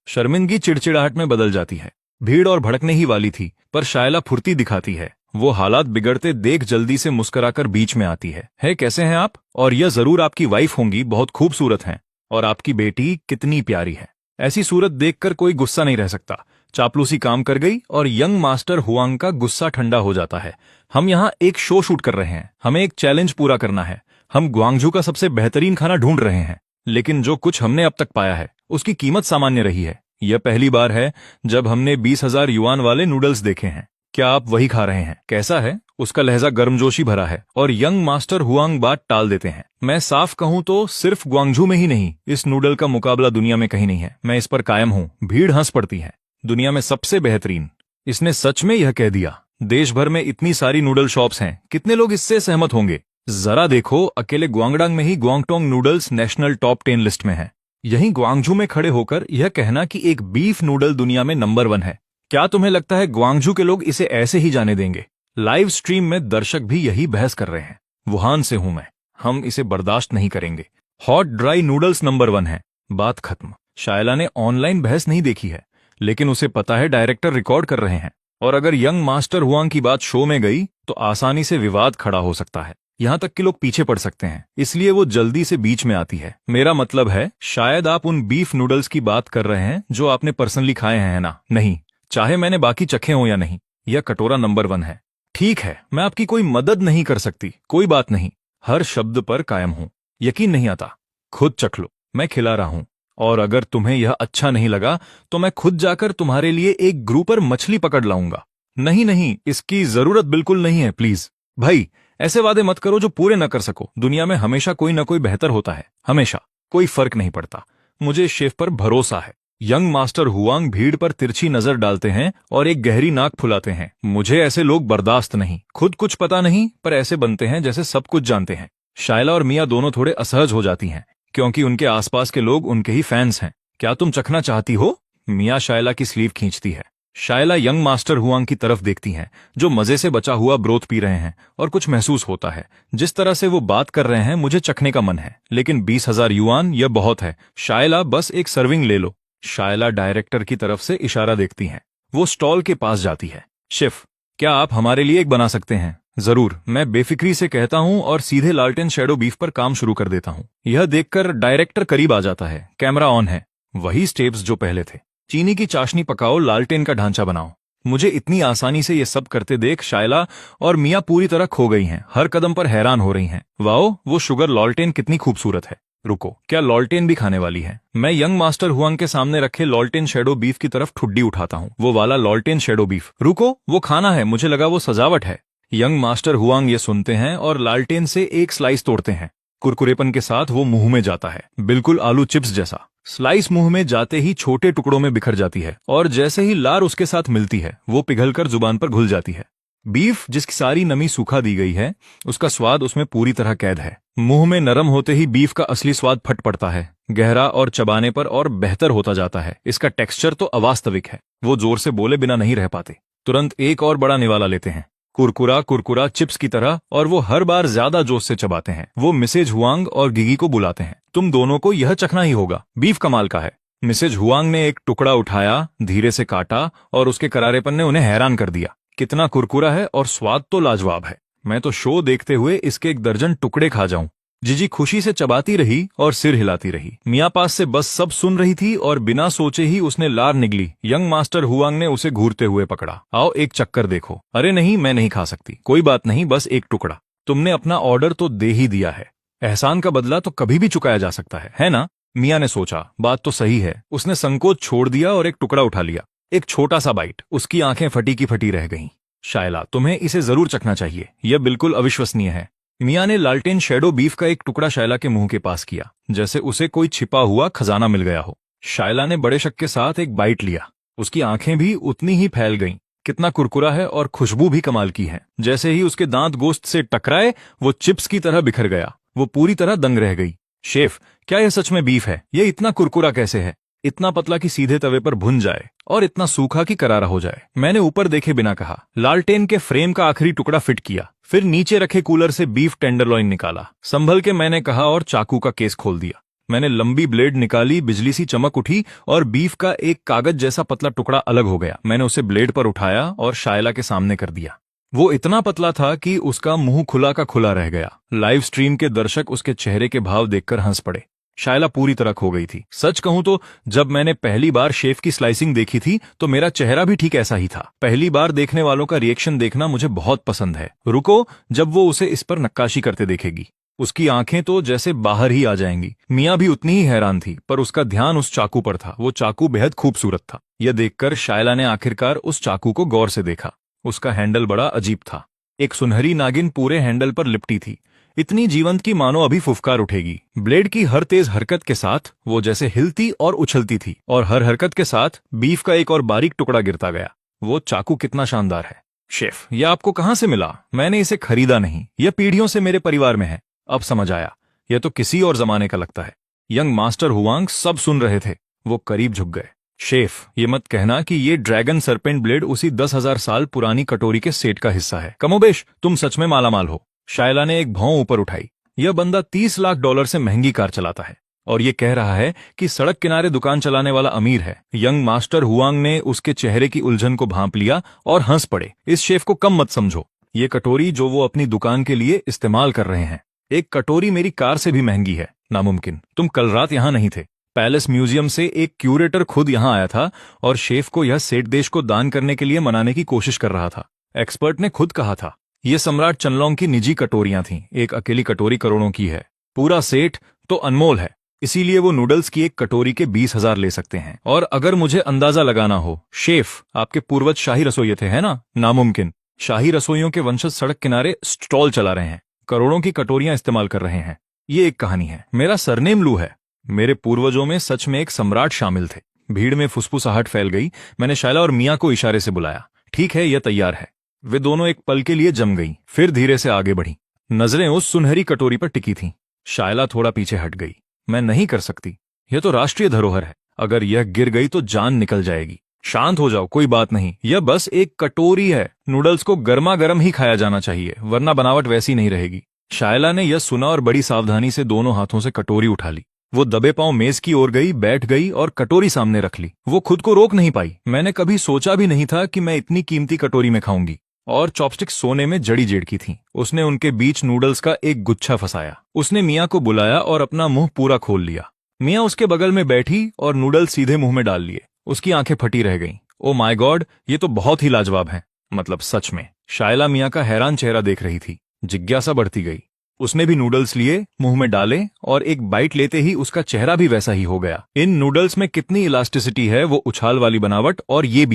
शर्मिंदगी चिड़चिड़ाहट में बदल जाती है। भीड़ और भड़कने ही वाली थी, पर शायला फुर्ती दिखाती है। वो हालात बिगड़ते देख जल्दी से मुस्कुराकर बीच में आती है कैसे हैं आप? और यह जरूर आपकी वाइफ होंगी, बहुत खूबसूरत हैं। और आपकी बेटी कितनी प्यारी है। ऐसी सूरत देखकर कोई गुस्सा नहीं रह सकता। चापलूसी काम कर गई और यंग मास्टर हुआंग का गुस्सा ठंडा हो जाता है। हम यहाँ एक शो शूट कर रहे हैं, हमें एक चैलेंज पूरा करना है। हम ग्वांगझू का सबसे बेहतरीन खाना ढूंढ रहे हैं, लेकिन जो कुछ हमने अब तक पाया है उसकी कीमत सामान्य रही है। यह पहली बार है जब हमने 20,000 युआन वाले नूडल्स देखे हैं। क्या आप वही खा रहे हैं? कैसा है? उसका लहजा गर्मजोशी भरा है और यंग मास्टर हुआंग बात टाल देते हैं। मैं साफ कहूं तो सिर्फ ग्वांगझू में ही नहीं, इस नूडल का मुकाबला दुनिया में कहीं नहीं है। मैं इस पर कायम हूं। भीड़ हंस पड़ती है। दुनिया में सबसे बेहतरीन। इसने सच में यह कह दिया। देश भर में इतनी सारी नूडल शॉप्स हैं, कितने लोग इससे सहमत होंगे? जरा देखो, अकेले ग्वांगडांग में ही ग्वांगटोंग नूडल्स नेशनल टॉप 10 लिस्ट में है। यहीं ग्वांगझू में खड़े होकर यह कहना कि एक बीफ नूडल दुनिया में नंबर 1 है। क्या तुम्हें लगता है ग्वांगझू के लोग इसे ऐसे ही जाने देंगे? लाइव स्ट्रीम में दर्शक भी यही बहस कर रहे हैं। वुहान से हूं मैं, हम इसे बर्दाश्त नहीं करेंगे। हॉट ड्राई नूडल्स नंबर 1 है। बात खत्म। शायला ने ऑनलाइन बहस नहीं देखी है, लेकिन उसे पता है डायरेक्टर रिकॉर्ड कर रहे हैं, और अगर यंग मास्टर हुआंग की बात शो में गई तो आसानी से विवाद खड़ा हो सकता है। यहां तक कि लोग पीछे पड़ सकते हैं। इसलिए वो जल्दी से बीच में आती है। मेरा मतलब है, शायद आप उन बीफ नूडल्स की बात कर रहे हैं जो आपने पर्सनली खाए हैं ना? नहीं, चाहे मैंने बाकी चखे हों या नहीं, यह कटोरा नंबर 1 है। ठीक है, मैं आपकी कोई मदद नहीं कर सकती, कोई बात नहीं। हर शब्द पर कायम हूं। यकीन नहीं आता? खुद चख लो, मैं खिला रहा हूं। और अगर तुम्हें यह अच्छा नहीं लगा तो मैं खुद जाकर तुम्हारे लिए एक ग्रुपर मछली पकड़ लाऊंगा। नहीं नहीं, इसकी जरूरत बिल्कुल नहीं है, प्लीज। भाई, ऐसे वादे मत करो जो पूरे न कर सको। दुनिया में हमेशा कोई न कोई बेहतर होता है, हमेशा। कोई फर्क नहीं पड़ता। मुझे शेफ पर भरोसा है। यंग मास्टर हुआंग भीड़ पर तिरछी नजर डालते हैं और एक गहरी नाक फुलाते हैं। मुझे ऐसे लोग बर्दाश्त नहीं। खुद कुछ पता नहीं, पर ऐसे बनते हैं जैसे सब कुछ जानते हैं। शायला और मिया दोनों थोड़े असहज हो जाती हैं, क्योंकि उनके आसपास के लोग उनके ही फैंस हैं। क्या तुम चखना चाहती हो? मिया शायला की स्लीव खींचती है। शायला यंग मास्टर हुआंग की तरफ देखती हैं, जो मजे से बचा हुआ ब्रोथ पी रहे हैं, और कुछ महसूस होता है। जिस तरह से वो बात कर रहे हैं, मुझे चखने का मन है, लेकिन 20,000 युआन यह बहुत है। शायला, बस एक सर्विंग ले लो। शायला डायरेक्टर की तरफ से इशारा देखती हैं। वो स्टॉल के पास जाती है। शेफ, क्या आप हमारे लिए एक बना सकते हैं? जरूर, मैं बेफिक्री से कहता हूं और सीधे लालटेन शैडो बीफ पर काम शुरू कर देता हूं। यह देखकर डायरेक्टर करीब आ जाता है। कैमरा ऑन है। वही स्टेप्स जो पहले थे। चीनी की चाशनी पकाओ, लालटेन का ढांचा बनाओ। मुझे इतनी आसानी से ये सब करते देख शायला और मिया पूरी तरह खो गई हैं। हर कदम पर हैरान हो रही हैं। वाओ, वो शुगर लॉलटेन कितनी खूबसूरत है। रुको, क्या लॉलटेन भी खाने वाली है? मैं यंग मास्टर हुआंग के सामने रखे लॉलटेन शैडो बीफ की तरफ ठुड्डी उठाता हूँ। वो वाला लॉलटेन शैडो बीफ। रुको, वो खाना है, मुझे लगा वो सजावट है। यंग मास्टर हुआंग ये सुनते हैं और लालटेन से एक स्लाइस तोड़ते हैं। कुरकुरेपन के साथ वो मुंह में जाता है, बिल्कुल आलू चिप्स जैसा। स्लाइस मुंह में जाते ही छोटे टुकड़ों में बिखर जाती है, और जैसे ही लार उसके साथ मिलती है, वो पिघलकर जुबान पर घुल जाती है। बीफ जिसकी सारी नमी सूखा दी गई है, उसका स्वाद उसमें पूरी तरह कैद है। मुंह में नरम होते ही बीफ का असली स्वाद फट पड़ता है, गहरा और चबाने पर और बेहतर होता जाता है। इसका टेक्सचर तो अवास्तविक है। वो जोर से बोले बिना नहीं रह पाते। तुरंत एक और बड़ा निवाला लेते हैं, कुरकुरा कुरकुरा चिप्स की तरह, और वो हर बार ज्यादा जोश से चबाते हैं। वो मिसेज हुआंग और गिगी को बुलाते हैं, तुम दोनों को यह चखना ही होगा, बीफ कमाल का है। मिसेज हुआंग ने एक टुकड़ा उठाया, धीरे से काटा और उसके करारेपन ने उन्हें हैरान कर दिया। कितना कुरकुरा है और स्वाद तो लाजवाब है। मैं तो शो देखते हुए इसके 1 दर्जन टुकड़े खा जाऊं। जिजी खुशी से चबाती रही और सिर हिलाती रही। मियाँ पास से बस सब सुन रही थी और बिना सोचे ही उसने लार निगली। यंग मास्टर हुआंग ने उसे घूरते हुए पकड़ा। आओ एक चक्कर देखो। अरे नहीं, मैं नहीं खा सकती। कोई बात नहीं, बस एक टुकड़ा। तुमने अपना ऑर्डर तो दे ही दिया है, एहसान का बदला तो कभी भी चुकाया जा सकता है ना? मियाँ ने सोचा, बात तो सही है। उसने संकोच छोड़ दिया और एक टुकड़ा उठा लिया। एक छोटा सा बाइट। उसकी आंखें फटी की फटी रह गईं। शायला, तुम्हें इसे जरूर चखना चाहिए, यह बिल्कुल अविश्वसनीय है। मियाँ ने लालटेन शैडो बीफ का एक टुकड़ा शायला के मुंह के पास किया, जैसे उसे कोई छिपा हुआ खजाना मिल गया हो। शायला ने बड़े शक के साथ एक बाइट लिया। उसकी आंखें भी उतनी ही फैल गईं। कितना कुरकुरा है और खुशबू भी कमाल की है। जैसे ही उसके दांत गोश्त से टकराए, वो चिप्स की तरह बिखर गया। वो पूरी तरह दंग रह गई। शेफ, क्या यह सच में बीफ है? ये इतना कुरकुरा कैसे है? इतना पतला कि सीधे तवे पर भुन जाए और इतना सूखा कि करारा हो जाए। मैंने ऊपर देखे बिना कहा। लालटेन के फ्रेम का आखिरी टुकड़ा फिट किया, फिर नीचे रखे कूलर से बीफ टेंडरलॉइन निकाला। संभल के मैंने कहा और चाकू का केस खोल दिया। मैंने लंबी ब्लेड निकाली, बिजली सी चमक उठी और बीफ का एक कागज जैसा पतला टुकड़ा अलग हो गया। मैंने उसे ब्लेड पर उठाया और शायला के सामने कर दिया। वो इतना पतला था कि उसका मुंह खुला का खुला रह गया। लाइव स्ट्रीम के दर्शक उसके चेहरे के भाव देखकर हंस पड़े। शायला पूरी तरह खो गई थी। सच कहूं तो जब मैंने पहली बार शेफ की स्लाइसिंग देखी थी तो मेरा चेहरा भी ठीक ऐसा ही था। पहली बार देखने वालों का रिएक्शन देखना मुझे बहुत पसंद है। रुको, जब वो उसे इस पर नक्काशी करते देखेगी, उसकी आंखें तो जैसे बाहर ही आ जाएंगी। मियाँ भी उतनी ही हैरान थी, पर उसका ध्यान उस चाकू पर था। वो चाकू बेहद खूबसूरत था। यह देखकर शायला ने आखिरकार उस चाकू को गौर से देखा। उसका हैंडल बड़ा अजीब था। एक सुनहरी नागिन पूरे हैंडल पर लिपटी थी, इतनी जीवंत की मानो अभी फुफकार उठेगी। ब्लेड की हर तेज हरकत के साथ वो जैसे हिलती और उछलती थी, और हर हरकत के साथ बीफ का एक और बारीक टुकड़ा गिरता गया। वो चाकू कितना शानदार है। शेफ, यह आपको कहां से मिला? मैंने इसे खरीदा नहीं, यह पीढ़ियों से मेरे परिवार में है। अब समझ आया, यह तो किसी और जमाने का लगता है। यंग मास्टर हुआंग सब सुन रहे थे। वो करीब झुक गए। शेफ, ये मत कहना कि ये ड्रैगन सरपेंट ब्लेड उसी 10,000 साल पुरानी कटोरी के सेट का हिस्सा है। कमोबेश तुम सच में मालामाल हो। शायला ने एक भौं ऊपर उठाई। यह बंदा $30 लाख से महंगी कार चलाता है और ये कह रहा है कि सड़क किनारे दुकान चलाने वाला अमीर है। यंग मास्टर हुआंग ने उसके चेहरे की उलझन को भांप लिया और हंस पड़े। इस शेफ को कम मत समझो। ये कटोरी जो वो अपनी दुकान के लिए इस्तेमाल कर रहे हैं, एक कटोरी मेरी कार से भी महंगी है। नामुमकिन, तुम कल रात यहां नहीं थे। पैलेस म्यूजियम से एक क्यूरेटर खुद यहां आया था और शेफ को यह सेठ देश को दान करने के लिए मनाने की कोशिश कर रहा था। एक्सपर्ट ने खुद कहा था ये सम्राट चनलोंग की निजी कटोरियां थीं। एक अकेली कटोरी करोड़ों की है, पूरा सेट तो अनमोल है। इसीलिए वो नूडल्स की एक कटोरी के 20,000 ले सकते हैं। और अगर मुझे अंदाजा लगाना हो, शेफ, आपके पूर्वज शाही रसोइये थे, है ना? नामुमकिन। शाही रसोइयों के वंशज सड़क किनारे स्टॉल चला रहे हैं, करोड़ों की कटोरियां इस्तेमाल कर रहे हैं। ये एक कहानी है। मेरा सरनेम लू है। मेरे पूर्वजों में सच में एक सम्राट शामिल थे। भीड़ में फुसफुसाहट फैल गई। मैंने शायला और मियाँ को इशारे से बुलाया। ठीक है, यह तैयार है। वे दोनों एक पल के लिए जम गईं, फिर धीरे से आगे बढ़ीं। नजरें उस सुनहरी कटोरी पर टिकी थीं। शायला थोड़ा पीछे हट गई। मैं नहीं कर सकती, यह तो राष्ट्रीय धरोहर है। अगर यह गिर गई तो जान निकल जाएगी। शांत हो जाओ, कोई बात नहीं। यह बस एक कटोरी है। नूडल्स को गर्मा गर्म ही खाया जाना चाहिए, वरना बनावट वैसी नहीं रहेगी। शायला ने यह सुना और बड़ी सावधानी से दोनों हाथों से कटोरी उठा ली। वो दबे पांव मेज की ओर गई, बैठ गई और कटोरी सामने रख ली। वो खुद को रोक नहीं पाई। मैंने कभी सोचा भी नहीं था कि मैं इतनी कीमती कटोरी में खाऊंगी। और चॉपस्टिक सोने में जड़ी जेड़ की थी। उसने उनके बीच नूडल्स का एक गुच्छा फंसाया। उसने मियाँ को बुलाया और अपना मुंह पूरा खोल लिया। मियाँ उसके बगल में बैठी और नूडल्स सीधे मुंह में डाल लिए। उसकी आंखें फटी रह गईं। ओ माय गॉड, ये तो बहुत ही लाजवाब है। मतलब सच में। शायला मियाँ का हैरान चेहरा देख रही थी। जिज्ञासा बढ़ती गई। उसने भी नूडल्स लिए, मुंह में डाले और एक बाइट लेते ही उसका चेहरा भी वैसा ही हो गया। इन नूडल्स में कितनी इलास्टिसिटी है, वो उछाल वाली बनावट, और ये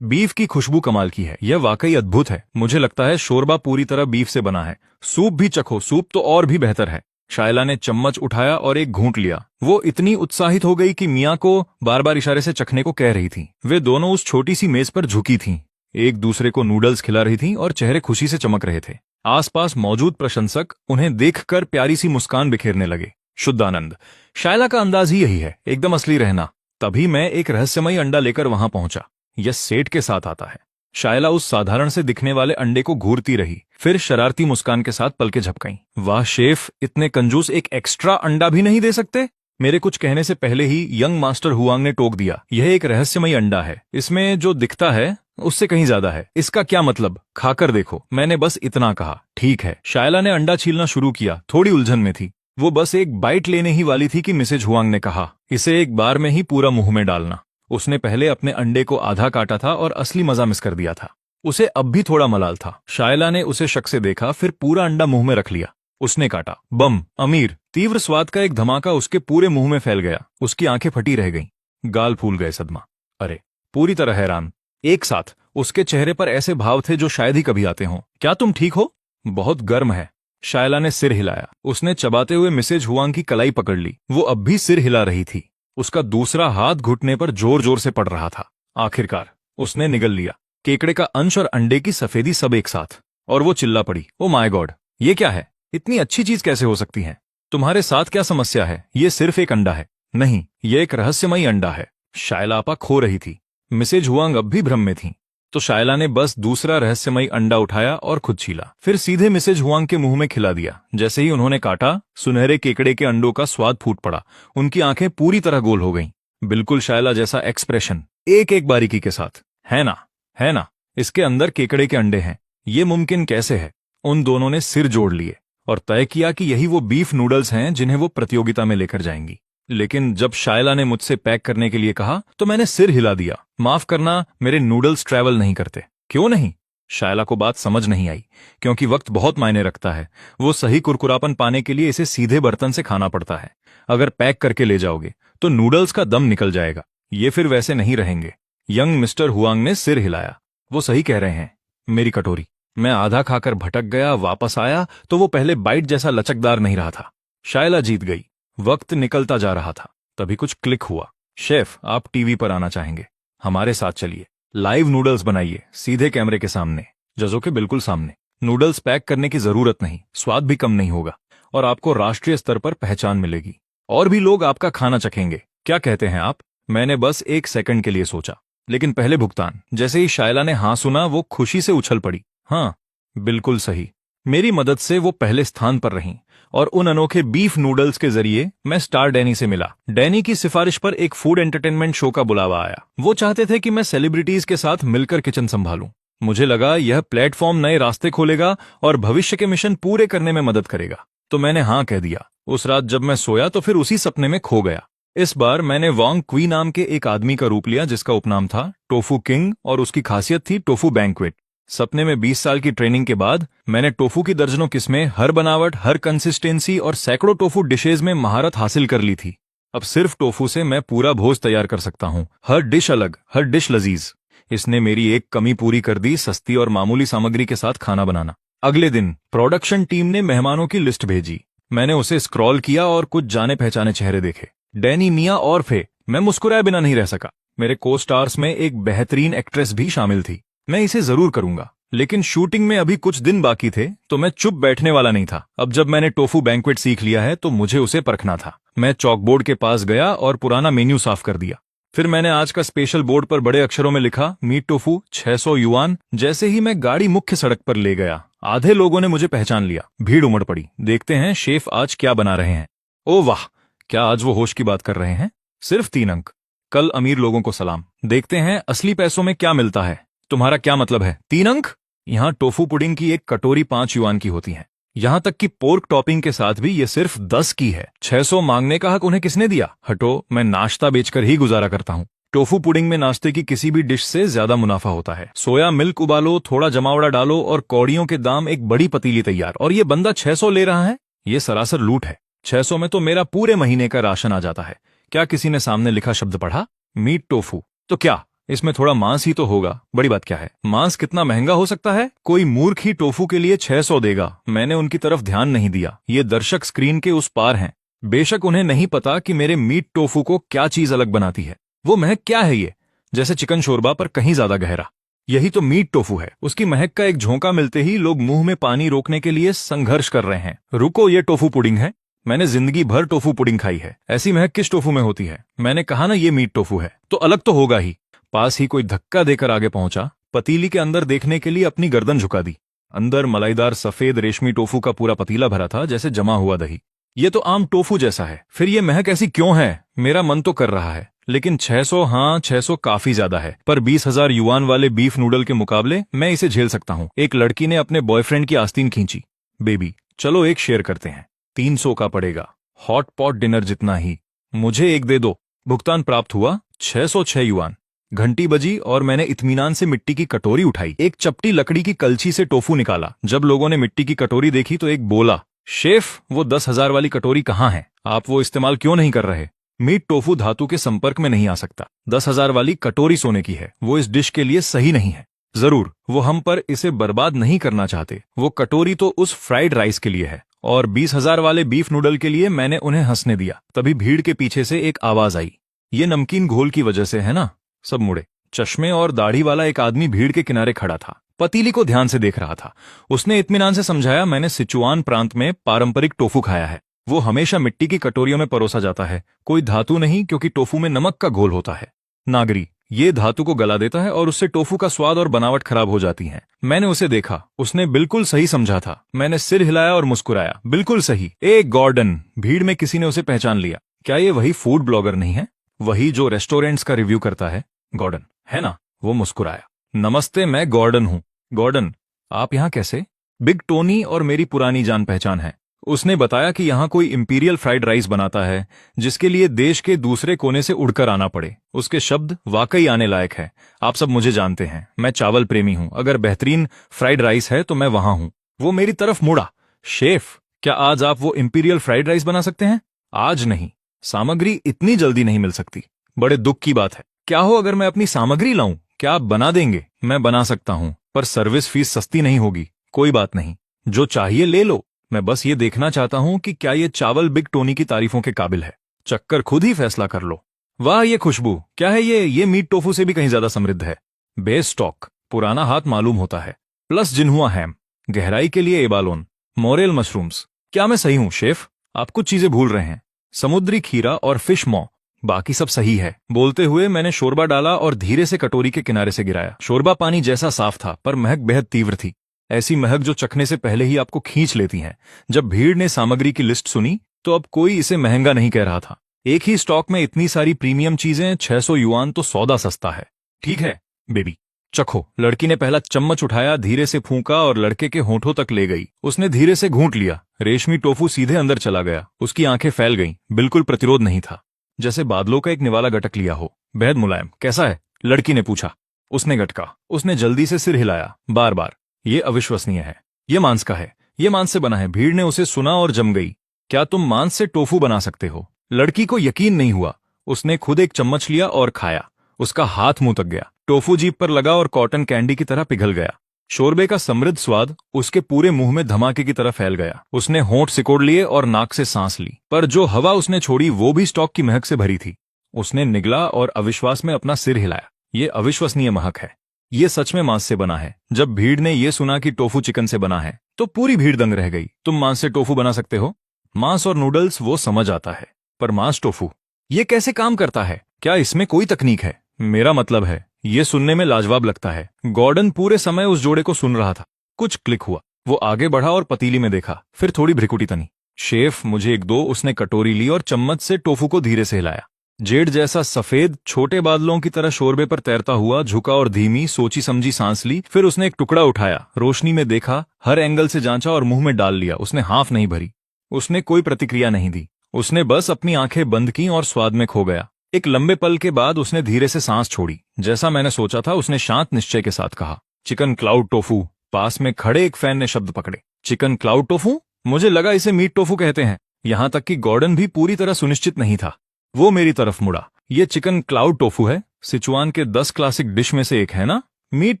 बीफ की खुशबू कमाल की है। यह वाकई अद्भुत है। मुझे लगता है शोरबा पूरी तरह बीफ से बना है। सूप भी चखो, सूप तो और भी बेहतर है। शायला ने चम्मच उठाया और एक घूंट लिया। वो इतनी उत्साहित हो गई कि मियाँ को बार बार इशारे से चखने को कह रही थी। वे दोनों उस छोटी सी मेज पर झुकी थीं, एक दूसरे को नूडल्स खिला रही थीं और चेहरे खुशी से चमक रहे थे। आसपास मौजूद प्रशंसक उन्हें देखकर प्यारी सी मुस्कान बिखेरने लगे। शुद्ध आनंद। शायला का अंदाज ही यही है, एकदम असली रहना। तभी मैं एक रहस्यमयी अंडा लेकर वहां पहुंचा। यह सेठ के साथ आता है। शायला उस साधारण से दिखने वाले अंडे को घूरती रही, फिर शरारती मुस्कान के साथ पलकें झपकाईं। वाह शेफ, इतने कंजूस, एक एक्स्ट्रा अंडा भी नहीं दे सकते? मेरे कुछ कहने से पहले ही यंग मास्टर हुआंग ने टोक दिया, यह एक रहस्यमयी अंडा है, इसमें जो दिखता है उससे कहीं ज्यादा है। इसका क्या मतलब? खाकर देखो। मैंने बस इतना कहा। ठीक है। शायला ने अंडा छीलना शुरू किया, थोड़ी उलझन में थी। वो बस एक बाइट लेने ही वाली थी कि मिसेज हुआंग ने कहा, इसे एक बार में ही पूरा मुंह में डालना। उसने पहले अपने अंडे को आधा काटा था और असली मजा मिस कर दिया था। उसे अब भी थोड़ा मलाल था। शायला ने उसे शक से देखा, फिर पूरा अंडा मुंह में रख लिया। उसने काटा। बम! अमीर! तीव्र स्वाद का एक धमाका उसके पूरे मुंह में फैल गया। उसकी आंखें फटी रह गईं, गाल फूल गए। सदमा! अरे! पूरी तरह हैरान। एक साथ उसके चेहरे पर ऐसे भाव थे जो शायद ही कभी आते हों। क्या तुम ठीक हो? बहुत गर्म है। शायला ने सिर हिलाया। उसने चबाते हुए मिसेज हुआंग की कलाई पकड़ ली। वो अब भी सिर हिला रही थी। उसका दूसरा हाथ घुटने पर जोर जोर से पड़ रहा था। आखिरकार उसने निगल लिया, केकड़े का अंश और अंडे की सफेदी सब एक साथ। और वो चिल्ला पड़ी, ओ माय गॉड, ये क्या है? इतनी अच्छी चीज कैसे हो सकती है? तुम्हारे साथ क्या समस्या है? ये सिर्फ एक अंडा है। नहीं, ये एक रहस्यमयी अंडा है। शायला आपा खो रही थी। मिसेज हुआंग अब भी भ्रम में थी। तो शायला ने बस दूसरा रहस्यमयी अंडा उठाया और खुद छीला, फिर सीधे मिसेज हुआंग के मुंह में खिला दिया। जैसे ही उन्होंने काटा, सुनहरे केकड़े के अंडों का स्वाद फूट पड़ा। उनकी आंखें पूरी तरह गोल हो गईं। बिल्कुल शायला जैसा एक्सप्रेशन, एक एक बारीकी के साथ। है ना, है ना, इसके अंदर केकड़े के अंडे हैं। ये मुमकिन कैसे है? उन दोनों ने सिर जोड़ लिए और तय किया कि यही वो बीफ नूडल्स हैं जिन्हें वो प्रतियोगिता में लेकर जाएंगी। लेकिन जब शायला ने मुझसे पैक करने के लिए कहा तो मैंने सिर हिला दिया। माफ करना, मेरे नूडल्स ट्रैवल नहीं करते। क्यों नहीं? शायला को बात समझ नहीं आई, क्योंकि वक्त बहुत मायने रखता है। वो सही कुरकुरापन पाने के लिए इसे सीधे बर्तन से खाना पड़ता है। अगर पैक करके ले जाओगे तो नूडल्स का दम निकल जाएगा, ये फिर वैसे नहीं रहेंगे। यंग मिस्टर हुआंग ने सिर हिलाया। वो सही कह रहे हैं। मेरी कटोरी। मैं आधा खाकर भटक गया, वापस आया तो वो पहले बाइट जैसा लचकदार नहीं रहा था। शायला जीत गई। वक्त निकलता जा रहा था। तभी कुछ क्लिक हुआ। शेफ, आप टीवी पर आना चाहेंगे? हमारे साथ चलिए। लाइव नूडल्स बनाइए, सीधे कैमरे के सामने, जजों के बिल्कुल सामने। नूडल्स पैक करने की जरूरत नहीं, स्वाद भी कम नहीं होगा और आपको राष्ट्रीय स्तर पर पहचान मिलेगी। और भी लोग आपका खाना चखेंगे। क्या कहते हैं आप? मैंने बस एक सेकंड के लिए सोचा, लेकिन पहले भुगतान। जैसे ही शायला ने हाँ सुना, वो खुशी से उछल पड़ी। हाँ, बिल्कुल सही। मेरी मदद से वो पहले स्थान पर रहीं और उन अनोखे बीफ नूडल्स के जरिए मैं स्टार डैनी से मिला। डैनी की सिफारिश पर एक फूड एंटरटेनमेंट शो का बुलावा आया। वो चाहते थे कि मैं सेलिब्रिटीज के साथ मिलकर किचन संभालूं। मुझे लगा यह प्लेटफॉर्म नए रास्ते खोलेगा और भविष्य के मिशन पूरे करने में मदद करेगा, तो मैंने हाँ कह दिया। उस रात जब मैं सोया तो फिर उसी सपने में खो गया। इस बार मैंने वांग क्वी नाम के एक आदमी का रूप लिया जिसका उपनाम था टोफू किंग और उसकी खासियत थी टोफू बैंक्वेट। सपने में 20 साल की ट्रेनिंग के बाद मैंने टोफू की दर्जनों किस्में, हर बनावट, हर कंसिस्टेंसी और सैकड़ों टोफू डिशेज में महारत हासिल कर ली थी। अब सिर्फ टोफू से मैं पूरा भोज तैयार कर सकता हूँ। हर डिश अलग, हर डिश लजीज। इसने मेरी एक कमी पूरी कर दी, सस्ती और मामूली सामग्री के साथ खाना बनाना। अगले दिन प्रोडक्शन टीम ने मेहमानों की लिस्ट भेजी। मैंने उसे स्क्रॉल किया और कुछ जाने पहचाने चेहरे देखे। डैनी, मिया और फे। मैं मुस्कुराए बिना नहीं रह सका। मेरे को स्टार्स में एक बेहतरीन एक्ट्रेस भी शामिल थी। मैं इसे जरूर करूंगा, लेकिन शूटिंग में अभी कुछ दिन बाकी थे, तो मैं चुप बैठने वाला नहीं था। अब जब मैंने टोफू बैंक्वेट सीख लिया है तो मुझे उसे परखना था। मैं चॉकबोर्ड के पास गया और पुराना मेन्यू साफ कर दिया। फिर मैंने आज का स्पेशल बोर्ड पर बड़े अक्षरों में लिखा, मीट टोफू 600 युआन। जैसे ही मैं गाड़ी मुख्य सड़क पर ले गया, आधे लोगों ने मुझे पहचान लिया। भीड़ उमड़ पड़ी। देखते हैं शेफ आज क्या बना रहे हैं। ओ वाह, क्या आज वो होश की बात कर रहे हैं? सिर्फ 3 अंक। कल अमीर लोगों को सलाम। देखते हैं असली पैसों में क्या मिलता है। तुम्हारा क्या मतलब है? 3 अंक? यहाँ टोफू पुडिंग की एक कटोरी 5 युआन की होती है। यहाँ तक कि पोर्क टॉपिंग के साथ भी ये सिर्फ 10 की है। 600 मांगने का हक उन्हें किसने दिया? हटो, मैं नाश्ता बेचकर ही गुजारा करता हूँ। टोफू पुडिंग में नाश्ते की किसी भी डिश से ज्यादा मुनाफा होता है। सोया मिल्क उबालो, थोड़ा जमावड़ा डालो और कौड़ियों के दाम एक बड़ी पतीली तैयार। और ये बंदा 600 ले रहा है? ये सरासर लूट है। 600 में तो मेरा पूरे महीने का राशन आ जाता है। क्या किसी ने सामने लिखा शब्द पढ़ा? Meat tofu. तो क्या इसमें थोड़ा मांस ही तो होगा? बड़ी बात क्या है? मांस कितना महंगा हो सकता है? कोई मूर्ख ही टोफू के लिए 600 देगा। मैंने उनकी तरफ ध्यान नहीं दिया। ये दर्शक स्क्रीन के उस पार हैं। बेशक उन्हें नहीं पता कि मेरे मीट टोफू को क्या चीज अलग बनाती है। वो महक क्या है? ये जैसे चिकन शोरबा पर कहीं ज्यादा गहरा। यही तो मीट टोफू है। उसकी महक का एक झोंका मिलते ही लोग मुंह में पानी रोकने के लिए संघर्ष कर रहे हैं। रुको, ये टोफू पुडिंग है? मैंने जिंदगी भर टोफू पुडिंग खाई है। ऐसी महक किस टोफू में होती है? मैंने कहा ना, ये मीट टोफू है, तो अलग तो होगा ही। पास ही कोई धक्का देकर आगे पहुंचा। पतीली के अंदर देखने के लिए अपनी गर्दन झुका दी। अंदर मलाईदार सफेद रेशमी टोफू का पूरा पतीला भरा था, जैसे जमा हुआ दही। ये तो आम टोफू जैसा है, फिर ये महक ऐसी क्यों है? मेरा मन तो कर रहा है, लेकिन 600, हाँ 600 काफी ज्यादा है, पर 20,000 युआन वाले बीफ नूडल के मुकाबले मैं इसे झेल सकता हूँ। एक लड़की ने अपने बॉयफ्रेंड की आस्तीन खींची। बेबी, चलो एक शेयर करते हैं, 300 का पड़ेगा, हॉट पॉट डिनर जितना ही। मुझे एक दे दो। भुगतान प्राप्त हुआ 606 युआन। घंटी बजी और मैंने इत्मीनान से मिट्टी की कटोरी उठाई। एक चपटी लकड़ी की कलछी से टोफू निकाला। जब लोगों ने मिट्टी की कटोरी देखी तो एक बोला, शेफ, वो 10,000 वाली कटोरी कहाँ है? आप वो इस्तेमाल क्यों नहीं कर रहे? मीट टोफू धातु के संपर्क में नहीं आ सकता। 10,000 वाली कटोरी सोने की है, वो इस डिश के लिए सही नहीं है। जरूर, वो हम पर इसे बर्बाद नहीं करना चाहते। वो कटोरी तो उस फ्राइड राइस के लिए है, और 20,000 वाले बीफ नूडल के लिए मैंने उन्हें हंसने दिया। तभी भीड़ के पीछे से एक आवाज आई, ये नमकीन घोल की वजह से है ना? सब मुड़े। चश्मे और दाढ़ी वाला एक आदमी भीड़ के किनारे खड़ा था, पतीली को ध्यान से देख रहा था। उसने इत्मीनान से समझाया, मैंने सिचुआन प्रांत में पारंपरिक टोफू खाया है। वो हमेशा मिट्टी की कटोरियों में परोसा जाता है, कोई धातु नहीं, क्योंकि टोफू में नमक का घोल होता है। नागरी, ये धातु को गला देता है और उससे टोफू का स्वाद और बनावट खराब हो जाती है। मैंने उसे देखा, उसने बिल्कुल सही समझा था। मैंने सिर हिलाया और मुस्कुराया, बिल्कुल सही। गॉर्डन। भीड़ में किसी ने उसे पहचान लिया। क्या ये वही फूड ब्लॉगर नहीं है? वही जो रेस्टोरेंट्स का रिव्यू करता है? गॉर्डन, है ना? वो मुस्कुराया। नमस्ते, मैं गॉर्डन हूँ। गॉर्डन, आप यहाँ कैसे? बिग टोनी और मेरी पुरानी जान पहचान है। उसने बताया कि यहाँ कोई इंपीरियल फ्राइड राइस बनाता है, जिसके लिए देश के दूसरे कोने से उड़कर आना पड़े। उसके शब्द वाकई आने लायक है। आप सब मुझे जानते हैं, मैं चावल प्रेमी हूँ। अगर बेहतरीन फ्राइड राइस है तो मैं वहां हूँ। वो मेरी तरफ मुड़ा। शेफ, क्या आज आप वो इंपीरियल फ्राइड राइस बना सकते हैं? आज नहीं, सामग्री इतनी जल्दी नहीं मिल सकती। बड़े दुख की बात है। क्या हो अगर मैं अपनी सामग्री लाऊं? क्या आप बना देंगे? मैं बना सकता हूं, पर सर्विस फीस सस्ती नहीं होगी। कोई बात नहीं, जो चाहिए ले लो। मैं बस ये देखना चाहता हूं कि क्या ये चावल बिग टोनी की तारीफों के काबिल है। चक्कर खुद ही फैसला कर लो। वाह, ये खुशबू क्या है? ये मीट टोफू से भी कहीं ज्यादा समृद्ध है। बेस स्टॉक, पुराना हाथ मालूम होता है, प्लस जिन्हुआ हैम, गहराई के लिए एबालोन, मोरेल मशरूम्स। क्या मैं सही हूं शेफ? आप कुछ चीजें भूल रहे हैं। समुद्री खीरा और फिश मॉ, बाकी सब सही है। बोलते हुए मैंने शोरबा डाला और धीरे से कटोरी के किनारे से गिराया। शोरबा पानी जैसा साफ था, पर महक बेहद तीव्र थी। ऐसी महक जो चखने से पहले ही आपको खींच लेती है। जब भीड़ ने सामग्री की लिस्ट सुनी तो अब कोई इसे महंगा नहीं कह रहा था। एक ही स्टॉक में इतनी सारी प्रीमियम चीजें, 600 युआन तो सौदा सस्ता है। ठीक है बेबी, चखो। लड़की ने पहला चम्मच उठाया, धीरे से फूंका और लड़के के होठों तक ले गई। उसने धीरे से घूंट लिया। रेशमी टोफू सीधे अंदर चला गया। उसकी आंखें फैल गईं, बिल्कुल प्रतिरोध नहीं था, जैसे बादलों का एक निवाला गटक लिया हो। बेहद मुलायम। कैसा है? लड़की ने पूछा। उसने गटका। उसने जल्दी से सिर हिलाया, बार बार। ये अविश्वसनीय है। ये मांस का है, ये मांस से बना है। भीड़ ने उसे सुना और जम गई। क्या तुम मांस से टोफू बना सकते हो? लड़की को यकीन नहीं हुआ। उसने खुद एक चम्मच लिया और खाया। उसका हाथ मुंह तक गया। टोफू जीभ पर लगा और कॉटन कैंडी की तरह पिघल गया। शोरबे का समृद्ध स्वाद उसके पूरे मुंह में धमाके की तरह फैल गया। उसने होंठ सिकोड़ लिए और नाक से सांस ली, पर जो हवा उसने छोड़ी वो भी स्टॉक की महक से भरी थी। उसने निगला और अविश्वास में अपना सिर हिलाया। ये अविश्वसनीय महक है। ये सच में मांस से बना है। जब भीड़ ने यह सुना कि टोफू चिकन से बना है तो पूरी भीड़ दंग रह गई। तुम मांस से टोफू बना सकते हो? मांस और नूडल्स वो समझ आता है, पर मांस टोफू, ये कैसे काम करता है? क्या इसमें कोई तकनीक है? मेरा मतलब है, ये सुनने में लाजवाब लगता है। गॉर्डन पूरे समय उस जोड़े को सुन रहा था। कुछ क्लिक हुआ। वो आगे बढ़ा और पतीली में देखा, फिर थोड़ी भ्रिकुटी तनी। शेफ, मुझे एक दो। उसने कटोरी ली और चम्मच से टोफू को धीरे से हिलाया। जेड जैसा सफेद, छोटे बादलों की तरह शोरबे पर तैरता हुआ झुका और धीमी सोची समझी सांस ली। फिर उसने एक टुकड़ा उठाया, रोशनी में देखा, हर एंगल से जांचा और मुंह में डाल लिया। उसने हाफ नहीं भरी। उसने कोई प्रतिक्रिया नहीं दी। उसने बस अपनी आंखें बंद की और स्वाद में खो गया। एक लंबे पल के बाद उसने धीरे से सांस छोड़ी। जैसा मैंने सोचा था, उसने शांत निश्चय के साथ कहा, चिकन क्लाउड टोफू। पास में खड़े एक फैन ने शब्द पकड़े। Chicken cloud tofu? मुझे लगा इसे मीट टोफू कहते हैं। यहां तक कि गॉर्डन भी पूरी तरह सुनिश्चित नहीं था। वो मेरी तरफ मुड़ा। ये चिकन क्लाउड टोफू है, सिचुआन के 10 क्लासिक डिश में से एक है ना? मीट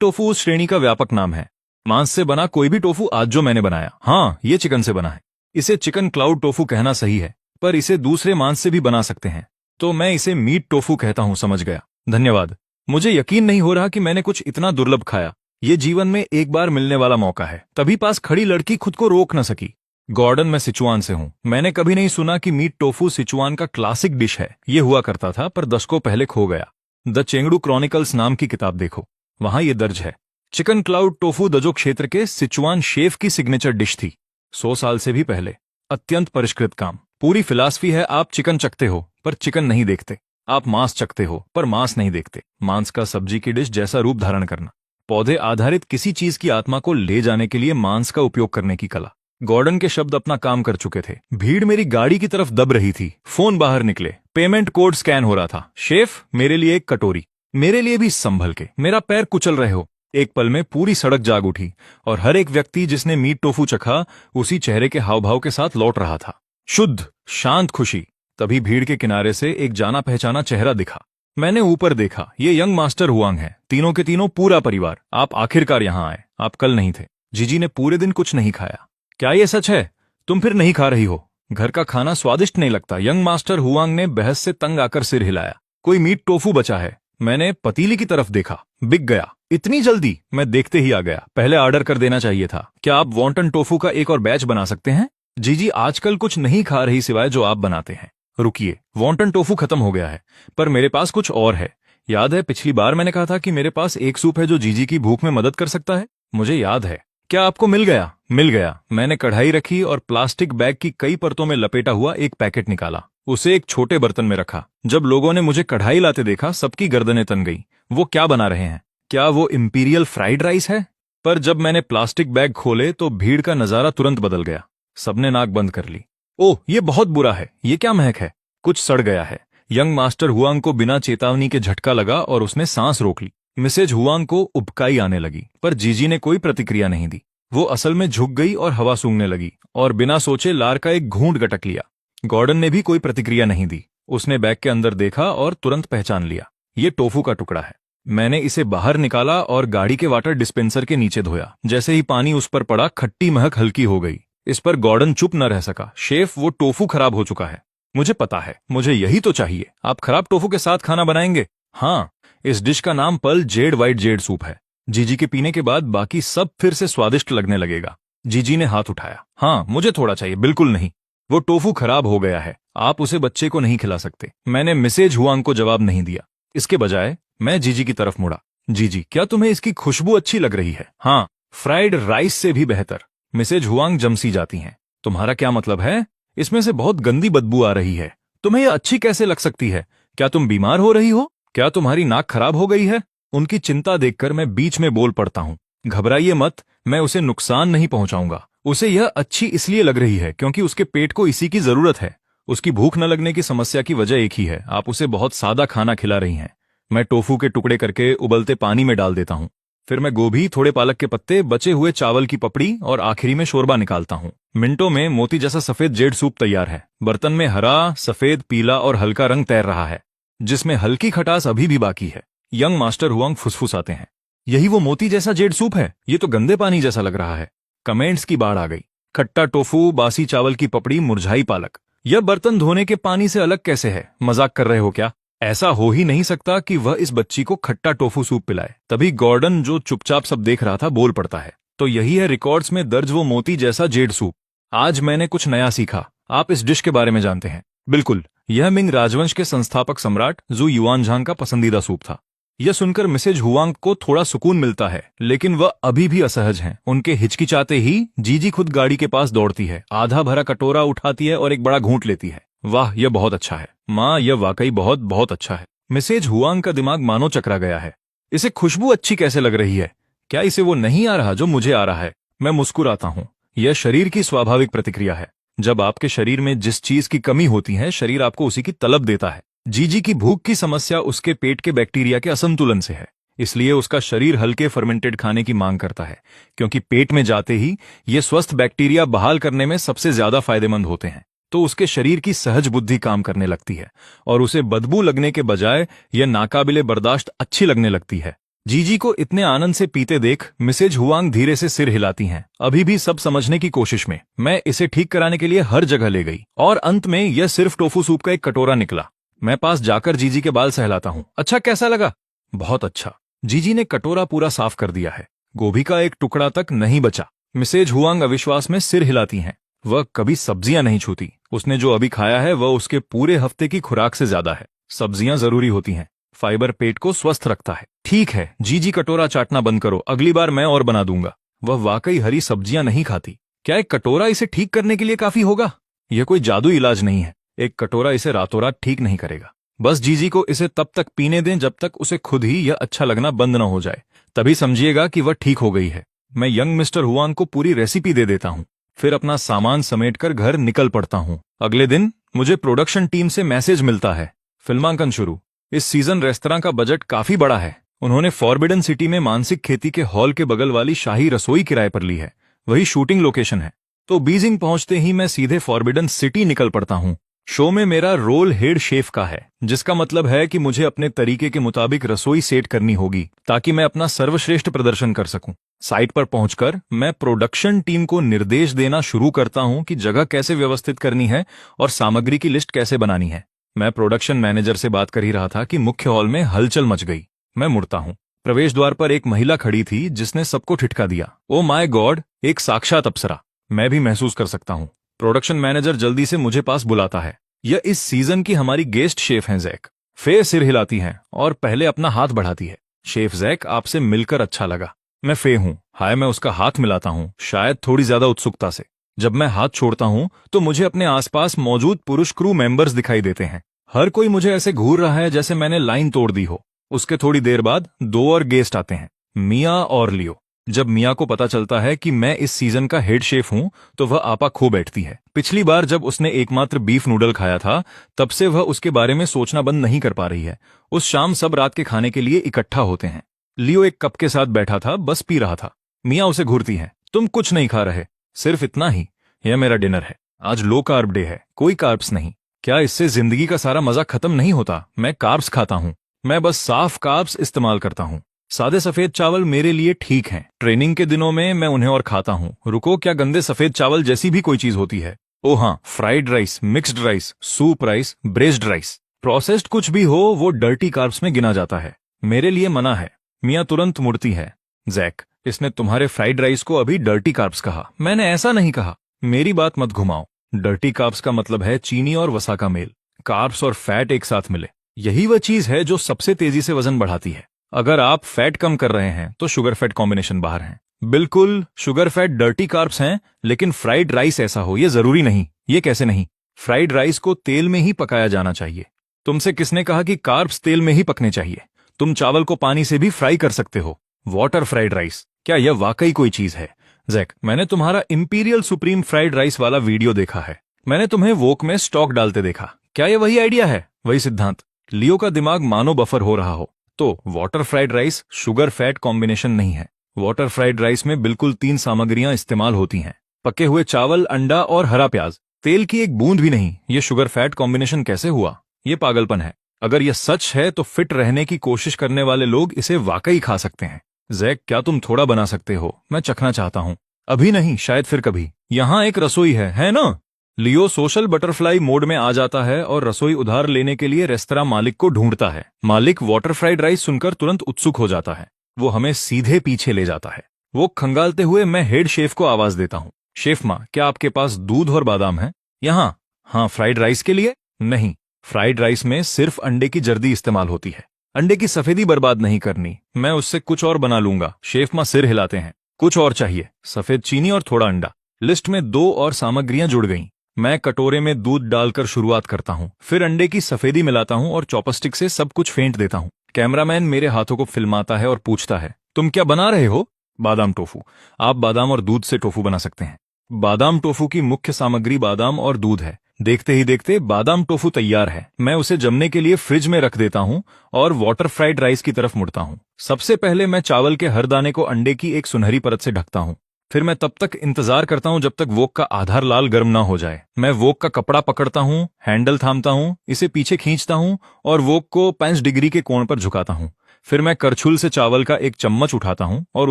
टोफू उस श्रेणी का व्यापक नाम है। मांस से बना कोई भी टोफू आज जो मैंने बनाया, हाँ, ये चिकन से बना है। इसे चिकन क्लाउड टोफू कहना सही है, पर इसे दूसरे मांस से भी बना सकते हैं, तो मैं इसे मीट टोफू कहता हूं। समझ गया? धन्यवाद। मुझे यकीन नहीं हो रहा कि मैंने कुछ इतना दुर्लभ खाया। ये जीवन में एक बार मिलने वाला मौका है। तभी पास खड़ी लड़की खुद को रोक न सकी। गॉर्डन, मैं सिचुआन से हूं। मैंने कभी नहीं सुना कि मीट टोफू सिचुआन का क्लासिक डिश है। ये हुआ करता था, पर दशकों पहले खो गया। द चेंगडू क्रॉनिकल्स नाम की किताब देखो, वहां ये दर्ज है। चिकन क्लाउड टोफू दजो क्षेत्र के सिचुआन शेफ की सिग्नेचर डिश थी। 100 साल से भी पहले। अत्यंत परिष्कृत काम। पूरी फिलॉसफी है, आप चिकन चखते हो पर चिकन नहीं देखते। आप मांस चखते हो पर मांस नहीं देखते। मांस का सब्जी की डिश जैसा रूप धारण करना। पौधे आधारित किसी चीज की आत्मा को ले जाने के लिए मांस का उपयोग करने की कला। गॉर्डन के शब्द अपना काम कर चुके थे। भीड़ मेरी गाड़ी की तरफ दब रही थी। फोन बाहर निकले। पेमेंट कोड स्कैन हो रहा था। शेफ, मेरे लिए एक कटोरी। मेरे लिए भी संभल के। मेरा पैर कुचल रहे हो। एक पल में पूरी सड़क जाग उठी और हर एक व्यक्ति जिसने मीट टोफू चखा उसी चेहरे के हाव भाव के साथ लौट रहा था। शुद्ध शांत खुशी। तभी भीड़ के किनारे से एक जाना पहचाना चेहरा दिखा। मैंने ऊपर देखा। ये यंग मास्टर हुआंग है। तीनों के तीनों पूरा परिवार। आप आखिरकार यहाँ आए। आप कल नहीं थे। जीजी ने पूरे दिन कुछ नहीं खाया। क्या ये सच है? तुम फिर नहीं खा रही हो? घर का खाना स्वादिष्ट नहीं लगता? यंग मास्टर हुआंग ने बहस से तंग आकर सिर हिलाया। कोई मीट टोफू बचा है? मैंने पतीली की तरफ देखा। बिक गया। इतनी जल्दी? मैं देखते ही आ गया। पहले ऑर्डर कर देना चाहिए था। क्या आप वॉन्टन टोफू का एक और बैच बना सकते हैं? जीजी आजकल कुछ नहीं खा रही सिवाय जो आप बनाते हैं। रुकिए, वॉन्टन टोफू खत्म हो गया है पर मेरे पास कुछ और है। याद है पिछली बार मैंने कहा था कि मेरे पास एक सूप है जो जीजी की भूख में मदद कर सकता है? मुझे याद है। क्या आपको मिल गया? मिल गया। मैंने कढ़ाई रखी और प्लास्टिक बैग की कई परतों में लपेटा हुआ एक पैकेट निकाला। उसे एक छोटे बर्तन में रखा। जब लोगों ने मुझे कढ़ाई लाते देखा सबकी गर्दनें तन गई। वो क्या बना रहे हैं? क्या वो इंपीरियल फ्राइड राइस है? पर जब मैंने प्लास्टिक बैग खोले तो भीड़ का नजारा तुरंत बदल गया। सबने नाक बंद कर ली। ओह, ये बहुत बुरा है। ये क्या महक है? कुछ सड़ गया है। यंग मास्टर हुआंग को बिना चेतावनी के झटका लगा और उसने सांस रोक ली। मिसेज हुआंग को उबकाई आने लगी पर जीजी ने कोई प्रतिक्रिया नहीं दी। वो असल में झुक गई और हवा सूंघने लगी और बिना सोचे लार का एक घूंट गटक लिया। गॉर्डन ने भी कोई प्रतिक्रिया नहीं दी। उसने बैग के अंदर देखा और तुरंत पहचान लिया। ये टोफू का टुकड़ा है। मैंने इसे बाहर निकाला और गाड़ी के वाटर डिस्पेंसर के नीचे धोया। जैसे ही पानी उस पर पड़ा खट्टी महक हल्की हो गई। इस पर गॉर्डन चुप न रह सका। शेफ, वो टोफू खराब हो चुका है। मुझे पता है। मुझे यही तो चाहिए। आप खराब टोफू के साथ खाना बनाएंगे? हाँ। इस डिश का नाम pearl jade white jade soup है। जीजी के पीने के बाद बाकी सब फिर से स्वादिष्ट लगने लगेगा। जीजी ने हाथ उठाया। हाँ, मुझे थोड़ा चाहिए। बिल्कुल नहीं। वो टोफू खराब हो गया है। आप उसे बच्चे को नहीं खिला सकते। मैंने मिसेज हुआंग को जवाब नहीं दिया। इसके बजाय मैं जीजी की तरफ मुड़ा। जीजी, क्या तुम्हें इसकी खुशबू अच्छी लग रही है? हाँ, फ्राइड राइस से भी बेहतर। मिसेज हुआंग जमसी जाती हैं। तुम्हारा क्या मतलब है? इसमें से बहुत गंदी बदबू आ रही है। तुम्हें यह अच्छी कैसे लग सकती है? क्या तुम बीमार हो रही हो? क्या तुम्हारी नाक खराब हो गई है? उनकी चिंता देखकर मैं बीच में बोल पड़ता हूँ। घबराइए मत, मैं उसे नुकसान नहीं पहुंचाऊंगा। उसे यह अच्छी इसलिए लग रही है क्योंकि उसके पेट को इसी की जरूरत है। उसकी भूख न लगने की समस्या की वजह एक ही है। आप उसे बहुत सादा खाना खिला रही हैं। मैं टोफू के टुकड़े करके उबलते पानी में डाल देता हूँ। फिर मैं गोभी, थोड़े पालक के पत्ते, बचे हुए चावल की पपड़ी और आखिरी में शोरबा निकालता हूँ। मिनटों में मोती जैसा सफेद जेड सूप तैयार है। बर्तन में हरा, सफेद, पीला और हल्का रंग तैर रहा है जिसमें हल्की खटास अभी भी बाकी है। यंग मास्टर हुआंग फुसफुसाते हैं। यही वो मोती जैसा जेड सूप है? ये तो गंदे पानी जैसा लग रहा है। कमेंट्स की बाढ़ आ गई। खट्टा टोफू, बासी चावल की पपड़ी, मुरझाई पालक। यह बर्तन धोने के पानी से अलग कैसे है? मजाक कर रहे हो क्या? ऐसा हो ही नहीं सकता कि वह इस बच्ची को खट्टा टोफू सूप पिलाए। तभी गॉर्डन, जो चुपचाप सब देख रहा था, बोल पड़ता है। तो यही है रिकॉर्ड्स में दर्ज वो मोती जैसा जेड सूप। आज मैंने कुछ नया सीखा। आप इस डिश के बारे में जानते हैं? बिल्कुल। यह मिंग राजवंश के संस्थापक सम्राट जू युआनझांग का पसंदीदा सूप था। यह सुनकर मिसेज हुआंग को थोड़ा सुकून मिलता है, लेकिन वह अभी भी असहज हैं। उनके हिचकिचाते ही जीजी खुद गाड़ी के पास दौड़ती है, आधा भरा कटोरा उठाती है और एक बड़ा घूंट लेती है। वाह, यह बहुत अच्छा है माँ, यह वाकई बहुत बहुत अच्छा है। मिसेज हुआंग का दिमाग मानो चकरा गया है। इसे खुशबू अच्छी कैसे लग रही है? क्या इसे वो नहीं आ रहा जो मुझे आ रहा है? मैं मुस्कुराता हूँ। यह शरीर की स्वाभाविक प्रतिक्रिया है। जब आपके शरीर में जिस चीज की कमी होती है, शरीर आपको उसी की तलब देता है। जीजी की भूख की समस्या उसके पेट के बैक्टीरिया के असंतुलन से है। इसलिए उसका शरीर हल्के फर्मेंटेड खाने की मांग करता है, क्योंकि पेट में जाते ही ये स्वस्थ बैक्टीरिया बहाल करने में सबसे ज्यादा फायदेमंद होते हैं। तो उसके शरीर की सहज बुद्धि काम करने लगती है और उसे बदबू लगने के बजाय यह नाकाबिले बर्दाश्त अच्छी लगने लगती है। जीजी को इतने आनंद से पीते देख मिसेज हुआंग धीरे से सिर हिलाती हैं, अभी भी सब समझने की कोशिश में। मैं इसे ठीक कराने के लिए हर जगह ले गई और अंत में यह सिर्फ टोफू सूप का एक कटोरा निकला। मैं पास जाकर जीजी के बाल सहलाता हूँ। अच्छा, कैसा लगा? बहुत अच्छा। जीजी ने कटोरा पूरा साफ कर दिया है। गोभी का एक टुकड़ा तक नहीं बचा। मिसेज हुआंग अविश्वास में सिर हिलाती हैं। वह कभी सब्जियां नहीं छूती। उसने जो अभी खाया है वह उसके पूरे हफ्ते की खुराक से ज्यादा है। सब्जियां जरूरी होती हैं। फाइबर पेट को स्वस्थ रखता है। ठीक है जीजी, कटोरा चाटना बंद करो, अगली बार मैं और बना दूंगा। वह वाकई हरी सब्जियां नहीं खाती। क्या एक कटोरा इसे ठीक करने के लिए काफी होगा? यह कोई जादू इलाज नहीं है। एक कटोरा इसे रातों रात ठीक नहीं करेगा। बस जीजी को इसे तब तक पीने दें जब तक उसे खुद ही यह अच्छा लगना बंद न हो जाए। तभी समझिएगा कि वह ठीक हो गई है। मैं यंग मिस्टर हुआंग को पूरी रेसिपी दे देता हूँ, फिर अपना सामान समेटकर घर निकल पड़ता हूँ। अगले दिन मुझे प्रोडक्शन टीम से मैसेज मिलता है, फिल्मांकन शुरू। इस सीजन रेस्तरां का बजट काफी बड़ा है। उन्होंने फॉरबिडन सिटी में मानसिक खेती के हॉल के बगल वाली शाही रसोई किराए पर ली है। वही शूटिंग लोकेशन है। तो बीजिंग पहुंचते ही मैं सीधे फॉरबिडन सिटी निकल पड़ता हूँ। शो में मेरा रोल हेड शेफ का है, जिसका मतलब है कि मुझे अपने तरीके के मुताबिक रसोई सेट करनी होगी ताकि मैं अपना सर्वश्रेष्ठ प्रदर्शन कर सकूं। साइट पर पहुंचकर मैं प्रोडक्शन टीम को निर्देश देना शुरू करता हूं कि जगह कैसे व्यवस्थित करनी है और सामग्री की लिस्ट कैसे बनानी है। मैं प्रोडक्शन मैनेजर से बात कर ही रहा था कि मुख्य हॉल में हलचल मच गई। मैं मुड़ता हूं। प्रवेश द्वार पर एक महिला खड़ी थी जिसने सबको ठिठका दिया। ओ माय गॉड, एक साक्षात अप्सरा। मैं भी महसूस कर सकता हूं। प्रोडक्शन मैनेजर जल्दी से मुझे पास बुलाता है। यह इस सीजन की हमारी गेस्ट शेफ हैं जैक। फे सिर हिलाती है और पहले अपना हाथ बढ़ाती है। शेफ जैक, आपसे मिलकर अच्छा लगा। मैं फे हूं। हाय, मैं उसका हाथ मिलाता हूं, शायद थोड़ी ज्यादा उत्सुकता से। जब मैं हाथ छोड़ता हूं तो मुझे अपने आसपास मौजूद पुरुष क्रू मेंबर्स दिखाई देते हैं। हर कोई मुझे ऐसे घूर रहा है जैसे मैंने लाइन तोड़ दी हो। उसके थोड़ी देर बाद 2 और गेस्ट आते हैं, मिया और लियो। जब मिया को पता चलता है कि मैं इस सीजन का हेड शेफ हूं तो वह आपा खो बैठती है। पिछली बार जब उसने एकमात्र बीफ नूडल खाया था तब से वह उसके बारे में सोचना बंद नहीं कर पा रही है। उस शाम सब रात के खाने के लिए इकट्ठा होते हैं। लियो एक कप के साथ बैठा था, बस पी रहा था। मिया उसे घूरती है, तुम कुछ नहीं खा रहे? सिर्फ इतना ही, यह मेरा डिनर है। आज लो कार्ब डे है, कोई कार्ब्स नहीं। क्या इससे जिंदगी का सारा मजा खत्म नहीं होता? मैं कार्ब्स खाता हूँ। मैं बस साफ कार्ब्स इस्तेमाल करता हूँ। सादे सफेद चावल मेरे लिए ठीक हैं। ट्रेनिंग के दिनों में मैं उन्हें और खाता हूँ। रुको, क्या गंदे सफेद चावल जैसी भी कोई चीज होती है? ओ हाँ, fried rice, mixed rice, soup rice, braced rice. Processed कुछ भी हो वो डर्टी कार्ब्स में गिना जाता है। मेरे लिए मना है। मियाँ तुरंत मुड़ती है। जैक, इसने तुम्हारे फ्राइड राइस को अभी डर्टी कार्ब्स कहा। मैंने ऐसा नहीं कहा। मेरी बात मत घुमाओ। डर्टी कार्ब्स का मतलब है चीनी और वसा का मेल। कार्ब्स और फैट एक साथ मिले। यही वह चीज है जो सबसे तेजी से वजन बढ़ाती है। अगर आप फैट कम कर रहे हैं तो शुगर फैट कॉम्बिनेशन बाहर है। बिल्कुल, शुगर फैट डर्टी कार्ब्स हैं, लेकिन फ्राइड राइस ऐसा हो ये जरूरी नहीं। ये कैसे नहीं? फ्राइड राइस को तेल में ही पकाया जाना चाहिए। तुमसे किसने कहा कि कार्ब्स तेल में ही पकने चाहिए? तुम चावल को पानी से भी फ्राई कर सकते हो। वाटर फ्राइड राइस, क्या यह वाकई कोई चीज है? जैक, मैंने तुम्हारा इंपीरियल सुप्रीम फ्राइड राइस वाला वीडियो देखा है। मैंने तुम्हें वोक में स्टॉक डालते देखा। क्या यह वही आइडिया है, वही सिद्धांत? लियो का दिमाग मानो बफर हो रहा हो। तो water fried rice sugar fat combination नहीं है। वाटर फ्राइड राइस में बिल्कुल 3 सामग्रियां इस्तेमाल होती हैं, पके हुए चावल, अंडा और हरा प्याज। तेल की एक बूंद भी नहीं। ये शुगर फैट कॉम्बिनेशन कैसे हुआ? ये पागलपन है। अगर यह सच है तो फिट रहने की कोशिश करने वाले लोग इसे वाकई खा सकते हैं। जैक, क्या तुम थोड़ा बना सकते हो? मैं चखना चाहता हूँ। अभी नहीं, शायद फिर कभी। यहाँ एक रसोई है ना? लियो सोशल बटरफ्लाई मोड में आ जाता है और रसोई उधार लेने के लिए रेस्तरां मालिक को ढूंढता है। मालिक वाटर फ्राइड राइस सुनकर तुरंत उत्सुक हो जाता है। वो हमें सीधे पीछे ले जाता है। वो खंगालते हुए मैं हेड शेफ को आवाज देता हूँ, शेफ माँ, क्या आपके पास दूध और बादाम है? यहाँ? हाँ, फ्राइड राइस के लिए? नहीं, फ्राइड राइस में सिर्फ अंडे की जर्दी इस्तेमाल होती है। अंडे की सफेदी बर्बाद नहीं करनी। मैं उससे कुछ और बना लूंगा। शेफ माँ सिर हिलाते हैं। कुछ और चाहिए? सफेद चीनी और थोड़ा अंडा। लिस्ट में 2 और सामग्रियां जुड़ गईं। मैं कटोरे में दूध डालकर शुरुआत करता हूँ, फिर अंडे की सफेदी मिलाता हूँ और चॉपस्टिक से सब कुछ फेंट देता हूँ। कैमरामैन मेरे हाथों को फिल्माता है और पूछता है, तुम क्या बना रहे हो? बादाम टोफू। आप बादाम और दूध से टोफू बना सकते हैं। बादाम टोफू की मुख्य सामग्री बादाम और दूध है। देखते ही देखते बादाम टोफू तैयार है। मैं उसे जमने के लिए फ्रिज में रख देता हूँ और वाटर फ्राइड राइस की तरफ मुड़ता हूँ। सबसे पहले मैं चावल के हर दाने को अंडे की एक सुनहरी परत से ढकता हूँ। फिर मैं तब तक इंतजार करता हूं जब तक वोक का आधार लाल गर्म ना हो जाए। मैं वोक का कपड़ा पकड़ता हूं, हैंडल थामता हूं, इसे पीछे खींचता हूं और वोक को 5 डिग्री के कोण पर झुकाता हूं। फिर मैं करछुल से चावल का एक चम्मच उठाता हूं और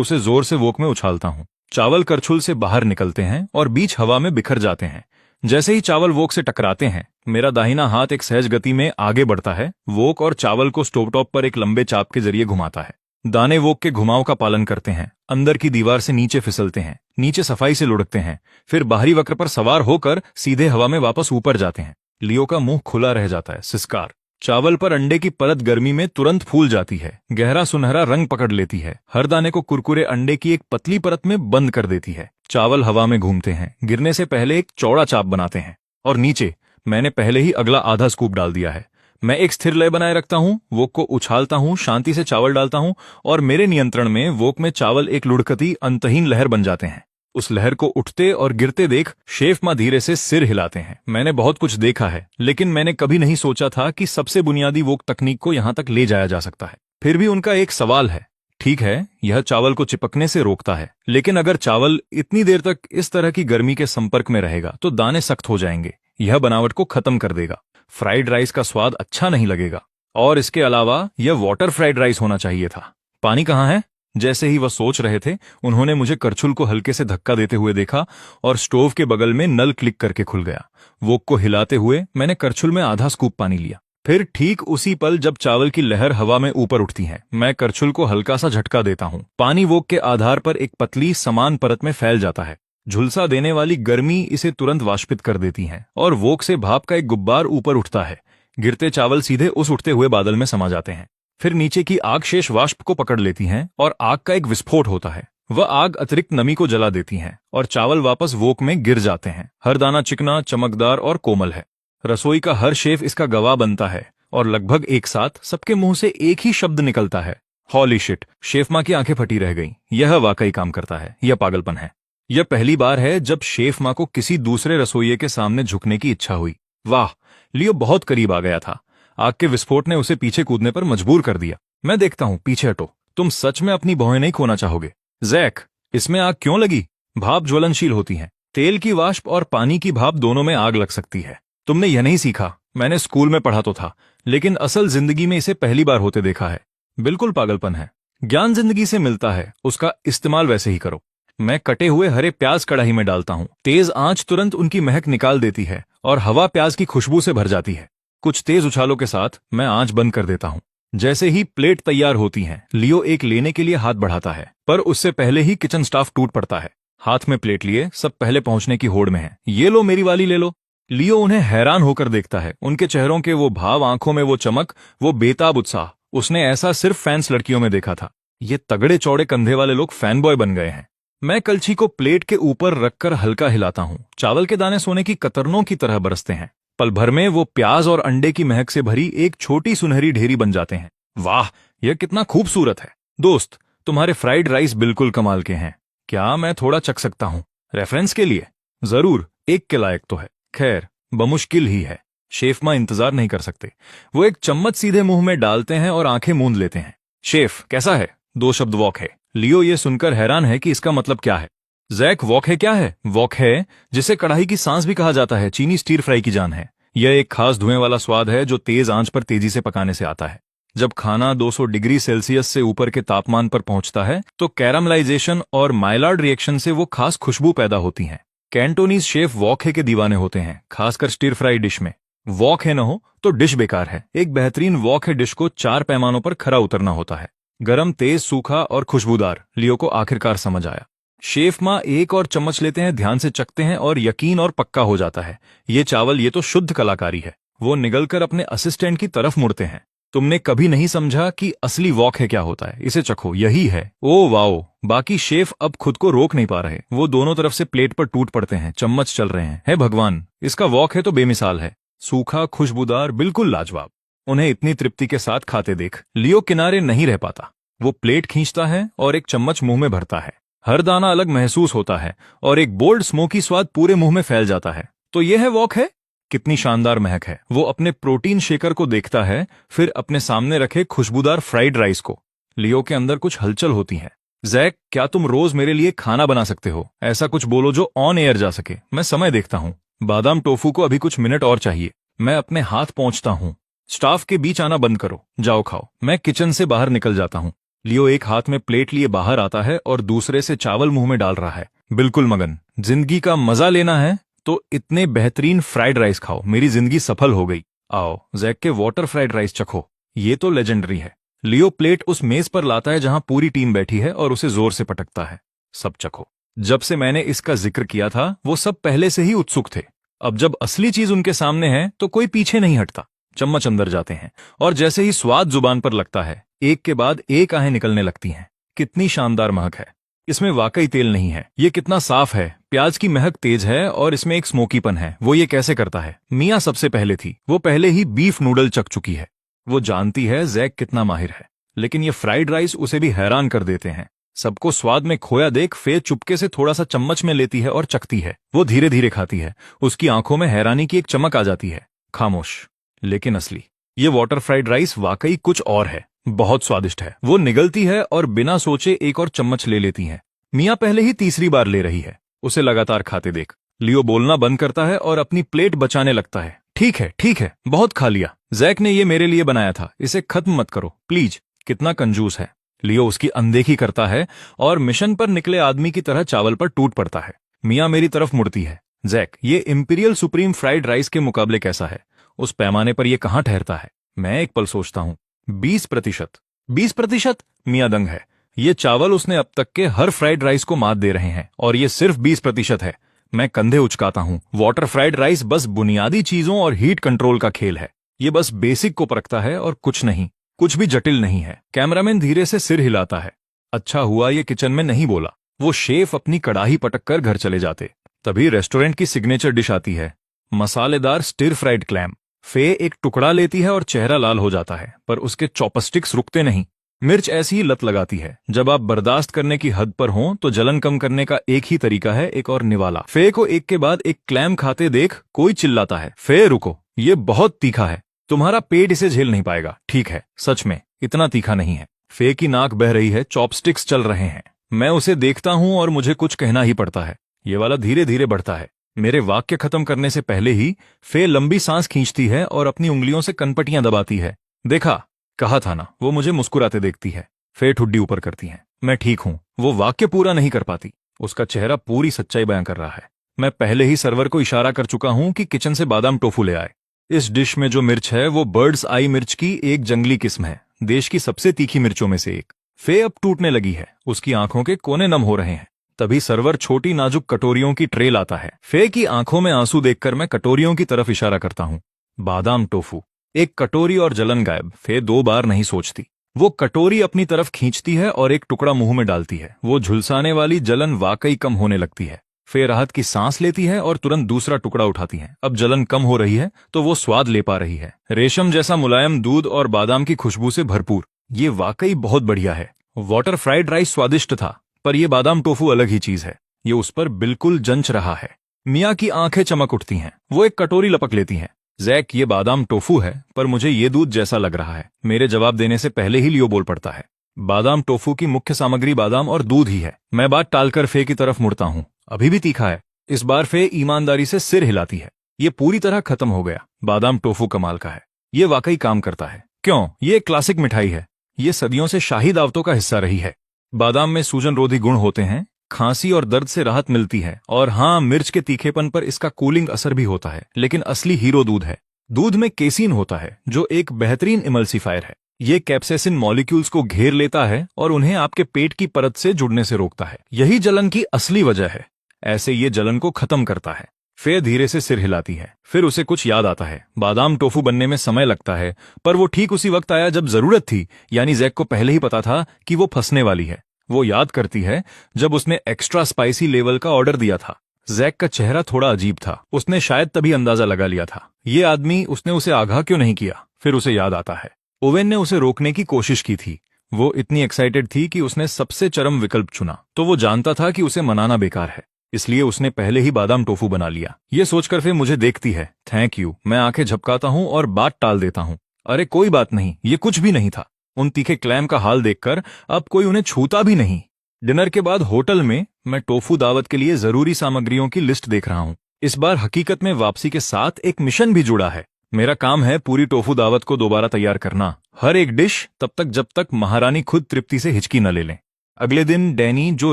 उसे जोर से वोक में उछालता हूं। चावल करछुल से बाहर निकलते हैं और बीच हवा में बिखर जाते हैं। जैसे ही चावल वोक से टकराते हैं, मेरा दाहिना हाथ एक सहज गति में आगे बढ़ता है, वोक और चावल को स्टोव टॉप पर एक लंबे चाप के जरिए घुमाता है। दाने वोक के घुमाव का पालन करते हैं, अंदर की दीवार से नीचे फिसलते हैं, नीचे सफाई से लुढ़कते हैं, फिर बाहरी वक्र पर सवार होकर सीधे हवा में वापस ऊपर जाते हैं। लियो का मुंह खुला रह जाता है। सिस्कार, चावल पर अंडे की परत गर्मी में तुरंत फूल जाती है, गहरा सुनहरा रंग पकड़ लेती है, हर दाने को कुरकुरे अंडे की एक पतली परत में बंद कर देती है। चावल हवा में घूमते हैं, गिरने से पहले एक चौड़ा चाप बनाते हैं। और नीचे मैंने पहले ही अगला आधा स्कूप डाल दिया है। मैं एक स्थिर लय बनाए रखता हूँ, वोक को उछालता हूँ, शांति से चावल डालता हूँ और मेरे नियंत्रण में वोक में चावल एक लुढ़कती अंतहीन लहर बन जाते हैं। उस लहर को उठते और गिरते देख शेफ माँ धीरे से सिर हिलाते हैं। मैंने बहुत कुछ देखा है, लेकिन मैंने कभी नहीं सोचा था कि सबसे बुनियादी वोक तकनीक को यहाँ तक ले जाया जा सकता है। फिर भी उनका एक सवाल है। ठीक है, यह चावल को चिपकने से रोकता है, लेकिन अगर चावल इतनी देर तक इस तरह की गर्मी के संपर्क में रहेगा तो दाने सख्त हो जाएंगे। यह बनावट को खत्म कर देगा। फ्राइड राइस का स्वाद अच्छा नहीं लगेगा। और इसके अलावा यह वाटर फ्राइड राइस होना चाहिए था। पानी कहाँ है? जैसे ही वह सोच रहे थे, उन्होंने मुझे करछुल को हल्के से धक्का देते हुए देखा और स्टोव के बगल में नल क्लिक करके खुल गया। वोक को हिलाते हुए मैंने करछुल में आधा स्कूप पानी लिया। फिर ठीक उसी पल जब चावल की लहर हवा में ऊपर उठती है, मैं करछुल को हल्का सा झटका देता हूँ। पानी वोक के आधार पर एक पतली समान परत में फैल जाता है। झुलसा देने वाली गर्मी इसे तुरंत वाष्पित कर देती है और वोक से भाप का एक गुब्बार ऊपर उठता है। गिरते चावल सीधे उस उठते हुए बादल में समा जाते हैं। फिर नीचे की आग शेष वाष्प को पकड़ लेती है और आग का एक विस्फोट होता है। वह आग अतिरिक्त नमी को जला देती है और चावल वापस वोक में गिर जाते हैं। हर दाना चिकना, चमकदार और कोमल है। रसोई का हर शेफ इसका गवाह बनता है और लगभग एक साथ सबके मुंह से एक ही शब्द निकलता है, हॉली शिट। शेफ माँ की आंखें फटी रह गईं। यह वाकई काम करता है, यह पागलपन है। यह पहली बार है जब शेफ माँ को किसी दूसरे रसोइये के सामने झुकने की इच्छा हुई। वाह, लियो बहुत करीब आ गया था। आग के विस्फोट ने उसे पीछे कूदने पर मजबूर कर दिया। मैं देखता हूं, पीछे हटो। तुम सच में अपनी भौहें नहीं खोना चाहोगे? जैक, इसमें आग क्यों लगी? भाप ज्वलनशील होती है। तेल की वाष्प और पानी की भाप दोनों में आग लग सकती है। तुमने यह नहीं सीखा? मैंने स्कूल में पढ़ा तो था, लेकिन असल जिंदगी में इसे पहली बार होते देखा है। बिल्कुल पागलपन है। ज्ञान जिंदगी से मिलता है, उसका इस्तेमाल वैसे ही करो। मैं कटे हुए हरे प्याज कढ़ाई में डालता हूँ। तेज आंच तुरंत उनकी महक निकाल देती है और हवा प्याज की खुशबू से भर जाती है। कुछ तेज उछालों के साथ मैं आंच बंद कर देता हूँ। जैसे ही प्लेट तैयार होती है, लियो एक लेने के लिए हाथ बढ़ाता है, पर उससे पहले ही किचन स्टाफ टूट पड़ता है। हाथ में प्लेट लिए सब पहले पहुंचने की होड़ में है। ये लो, मेरी वाली ले लो। लियो उन्हें हैरान होकर देखता है। उनके चेहरों के वो भाव, आंखों में वो चमक, वो बेताब उत्साह, उसने ऐसा सिर्फ फैंस लड़कियों में देखा था। ये तगड़े चौड़े कंधे वाले लोग फैन बॉय बन गए हैं। मैं कलछी को प्लेट के ऊपर रखकर हल्का हिलाता हूँ। चावल के दाने सोने की कतरनों की तरह बरसते हैं। पल भर में वो प्याज और अंडे की महक से भरी एक छोटी सुनहरी ढेरी बन जाते हैं। वाह, यह कितना खूबसूरत है। दोस्त, तुम्हारे फ्राइड राइस बिल्कुल कमाल के हैं। क्या मैं थोड़ा चख सकता हूँ? रेफरेंस के लिए? जरूर, एक के लायक तो है। खैर, बमुश्किल ही है। शेफ माँ इंतजार नहीं कर सकते। वो एक चम्मच सीधे मुंह में डालते हैं और आंखें मूंद लेते हैं। शेफ, कैसा है? 2 शब्द वॉक है। लियो ये सुनकर हैरान है कि इसका मतलब क्या है। जैक, वॉक है क्या है? वॉक है, जिसे कढ़ाई की सांस भी कहा जाता है, चीनी स्टीर फ्राई की जान है। यह एक खास धुएं वाला स्वाद है जो तेज आंच पर तेजी से पकाने से आता है। जब खाना 200 डिग्री सेल्सियस से ऊपर के तापमान पर पहुंचता है तो कैरामलाइजेशन और माइलार्ड रिएक्शन से वो खास खुशबू पैदा होती है। कैंटोनीज शेफ वॉक है के दीवाने होते हैं, खासकर स्टीर फ्राई डिश में। वॉक है न हो तो डिश बेकार है। एक बेहतरीन वॉक है डिश को 4 पैमानों पर खरा उतरना होता है। गरम, तेज, सूखा और खुशबूदार। लियो को आखिरकार समझ आया। शेफ माँ एक और चम्मच लेते हैं, ध्यान से चखते हैं और यकीन और पक्का हो जाता है, ये चावल, ये तो शुद्ध कलाकारी है। वो निगलकर अपने असिस्टेंट की तरफ मुड़ते हैं। तुमने कभी नहीं समझा कि असली वॉक है क्या होता है? इसे चखो, यही है। Oh wow. बाकी शेफ अब खुद को रोक नहीं पा रहे। वो दोनों तरफ से प्लेट पर टूट पड़ते हैं। चम्मच चल रहे हैं। हे भगवान, इसका वॉक है तो बेमिसाल है। सूखा, खुशबूदार, बिल्कुल लाजवाब। उन्हें इतनी तृप्ति के साथ खाते देख लियो किनारे नहीं रह पाता। वो प्लेट खींचता है और एक चम्मच मुंह में भरता है। हर दाना अलग महसूस होता है और एक बोल्ड स्मोकी स्वाद पूरे मुंह में फैल जाता है। तो यह है वॉक है? कितनी शानदार महक है। वो अपने प्रोटीन शेकर को देखता है, फिर अपने सामने रखे खुशबूदार फ्राइड राइस को। लियो के अंदर कुछ हलचल होती है। जैक, क्या तुम रोज मेरे लिए खाना बना सकते हो? ऐसा कुछ बोलो जो ऑन एयर जा सके। मैं समय देखता हूँ। बादाम टोफू को अभी कुछ मिनट और चाहिए। मैं अपने हाथ पहुंचता हूँ। स्टाफ के बीच आना बंद करो, जाओ खाओ। मैं किचन से बाहर निकल जाता हूँ। लियो एक हाथ में प्लेट लिए बाहर आता है और दूसरे से चावल मुंह में डाल रहा है, बिल्कुल मगन। जिंदगी का मजा लेना है तो इतने बेहतरीन फ्राइड राइस खाओ। मेरी जिंदगी सफल हो गई। आओ, जैक के वाटर फ्राइड राइस चखो। ये तो लेजेंडरी है। लियो प्लेट उस मेज पर लाता है जहां पूरी टीम बैठी है और उसे जोर से पटकता है। सब चखो। जब से मैंने इसका जिक्र किया था वो सब पहले से ही उत्सुक थे। अब जब असली चीज उनके सामने है तो कोई पीछे नहीं हटता। चम्मच अंदर जाते हैं और जैसे ही स्वाद जुबान पर लगता है, एक के बाद एक आहें निकलने लगती हैं। कितनी शानदार महक है। इसमें वाकई तेल नहीं है। ये कितना साफ है। प्याज की महक तेज है और इसमें एक स्मोकीपन है। वो ये कैसे करता है? मियाँ सबसे पहले थी। वो पहले ही बीफ नूडल चख चुकी है। वो जानती है जैक कितना माहिर है, लेकिन ये फ्राइड राइस उसे भी हैरान कर देते हैं। सबको स्वाद में खोया देख फे चुपके से थोड़ा सा चम्मच में लेती है और चखती है। वो धीरे धीरे खाती है। उसकी आंखों में हैरानी की एक चमक आ जाती है। खामोश लेकिन असली। ये वाटर फ्राइड राइस वाकई कुछ और है। बहुत स्वादिष्ट है। वो निगलती है और बिना सोचे एक और चम्मच ले लेती है। मियाँ पहले ही तीसरी बार ले रही है। उसे लगातार खाते देख लियो बोलना बंद करता है और अपनी प्लेट बचाने लगता है। ठीक है, बहुत खा लिया। जैक ने ये मेरे लिए बनाया था, इसे खत्म मत करो प्लीज। कितना कंजूस है। लियो उसकी अनदेखी करता है और मिशन पर निकले आदमी की तरह चावल पर टूट पड़ता है। मियाँ मेरी तरफ मुड़ती है। जैक, ये इंपीरियल सुप्रीम फ्राइड राइस के मुकाबले कैसा है? उस पैमाने पर यह कहां ठहरता है? मैं एक पल सोचता हूं। 20%। 20%? मियाँ दंग है। ये चावल उसने अब तक के हर फ्राइड राइस को मात दे रहे हैं और ये सिर्फ 20% है। मैं कंधे उचकाता हूं। वाटर फ्राइड राइस बस बुनियादी चीजों और हीट कंट्रोल का खेल है। ये बस बेसिक को परखता है और कुछ नहीं। कुछ भी जटिल नहीं है। कैमरामैन धीरे से सिर हिलाता है। अच्छा हुआ ये किचन में नहीं बोला। वो शेफ अपनी कड़ाही पटक कर घर चले जाते। तभी रेस्टोरेंट की सिग्नेचर डिश आती है, मसालेदार स्टिर फ्राइड क्लैम। फे एक टुकड़ा लेती है और चेहरा लाल हो जाता है, पर उसके चॉपस्टिक्स रुकते नहीं। मिर्च ऐसी ही लत लगाती है। जब आप बर्दाश्त करने की हद पर हों तो जलन कम करने का एक ही तरीका है, एक और निवाला। फे को एक के बाद एक क्लैम खाते देख कोई चिल्लाता है, फे रुको, ये बहुत तीखा है, तुम्हारा पेट इसे झेल नहीं पाएगा। ठीक है, सच में इतना तीखा नहीं है। फे की नाक बह रही है, चॉपस्टिक्स चल रहे हैं। मैं उसे देखता हूं और मुझे कुछ कहना ही पड़ता है। ये वाला धीरे धीरे बढ़ता है। मेरे वाक्य खत्म करने से पहले ही फे लंबी सांस खींचती है और अपनी उंगलियों से कनपटियां दबाती है। देखा, कहा था ना। वो मुझे मुस्कुराते देखती है। फे ठुड्डी ऊपर करती है। मैं ठीक हूं। वो वाक्य पूरा नहीं कर पाती। उसका चेहरा पूरी सच्चाई बयां कर रहा है। मैं पहले ही सर्वर को इशारा कर चुका हूं कि किचन से बादाम टोफू ले आए। इस डिश में जो मिर्च है वो बर्ड्स आई मिर्च की एक जंगली किस्म है, देश की सबसे तीखी मिर्चों में से एक। फे अब टूटने लगी है। उसकी आंखों के कोने नम हो रहे हैं। तभी सर्वर छोटी नाजुक कटोरियों की ट्रे लाता है। फे की आंखों में आंसू देखकर मैं कटोरियों की तरफ इशारा करता हूं। बादाम टोफू। एक कटोरी और जलन गायब। फे 2 बार नहीं सोचती। वो कटोरी अपनी तरफ खींचती है और एक टुकड़ा मुंह में डालती है। वो झुलसाने वाली जलन वाकई कम होने लगती है। फे राहत की सांस लेती है और तुरंत दूसरा टुकड़ा उठाती है। अब जलन कम हो रही है तो वो स्वाद ले पा रही है। रेशम जैसा मुलायम दूध और बादाम की खुशबू से भरपूर। ये वाकई बहुत बढ़िया है। वाटर फ्राइड राइस स्वादिष्ट था, पर यह बादाम टोफू अलग ही चीज है। ये उस पर बिल्कुल जंच रहा है। मियाँ की आंखें चमक उठती हैं। वो एक कटोरी लपक लेती हैं। जैक, ये बादाम टोफू है, पर मुझे ये दूध जैसा लग रहा है। मेरे जवाब देने से पहले ही लियो बोल पड़ता है। बादाम टोफू की मुख्य सामग्री बादाम और दूध ही है। मैं बात टालकर फे की तरफ मुड़ता हूं। अभी भी तीखा है। इस बार फे ईमानदारी से सिर हिलाती है। ये पूरी तरह खत्म हो गया। बादाम टोफू कमाल का है। ये वाकई काम करता है। क्यों? ये एक क्लासिक मिठाई है। ये सदियों से शाही दावतों का हिस्सा रही है। बादाम में सूजन रोधी गुण होते हैं, खांसी और दर्द से राहत मिलती है, और हाँ, मिर्च के तीखेपन पर इसका कूलिंग असर भी होता है। लेकिन असली हीरो दूध है। दूध में केसीन होता है, जो एक बेहतरीन इमल्सिफायर है। ये कैप्सेसिन मॉलिक्यूल्स को घेर लेता है और उन्हें आपके पेट की परत से जुड़ने से रोकता है। यही जलन की असली वजह है। ऐसे ये जलन को खत्म करता है। फे धीरे से सिर हिलाती है। फिर उसे कुछ याद आता है। बादाम टोफू बनने में समय लगता है, पर वो ठीक उसी वक्त आया जब जरूरत थी। यानी जैक को पहले ही पता था कि वो फंसने वाली है। वो याद करती है जब उसने एक्स्ट्रा स्पाइसी लेवल का ऑर्डर दिया था। जैक का चेहरा थोड़ा अजीब था। उसने शायद तभी अंदाजा लगा लिया था। ये आदमी, उसने उसे आगाह क्यों नहीं किया? फिर उसे याद आता है, ओवेन ने उसे रोकने की कोशिश की थी। वो इतनी एक्साइटेड थी कि उसने सबसे चरम विकल्प चुना। तो वो जानता था कि उसे मनाना बेकार है, इसलिए उसने पहले ही बादाम टोफू बना लिया। ये सोचकर फिर मुझे देखती है। Thank you. मैं आंखें झपकाता हूं और बात टाल देता हूं। अरे कोई बात नहीं, ये कुछ भी नहीं था। उन तीखे क्लैम का हाल देखकर अब कोई उन्हें छूता भी नहीं। डिनर के बाद होटल में मैं टोफू दावत के लिए जरूरी सामग्रियों की लिस्ट देख रहा हूं। इस बार हकीकत में वापसी के साथ एक मिशन भी जुड़ा है। मेरा काम है पूरी टोफू दावत को दोबारा तैयार करना। हर एक डिश तब तक जब तक महारानी खुद तृप्ति से हिचकी न ले लें। अगले दिन डैनी, जो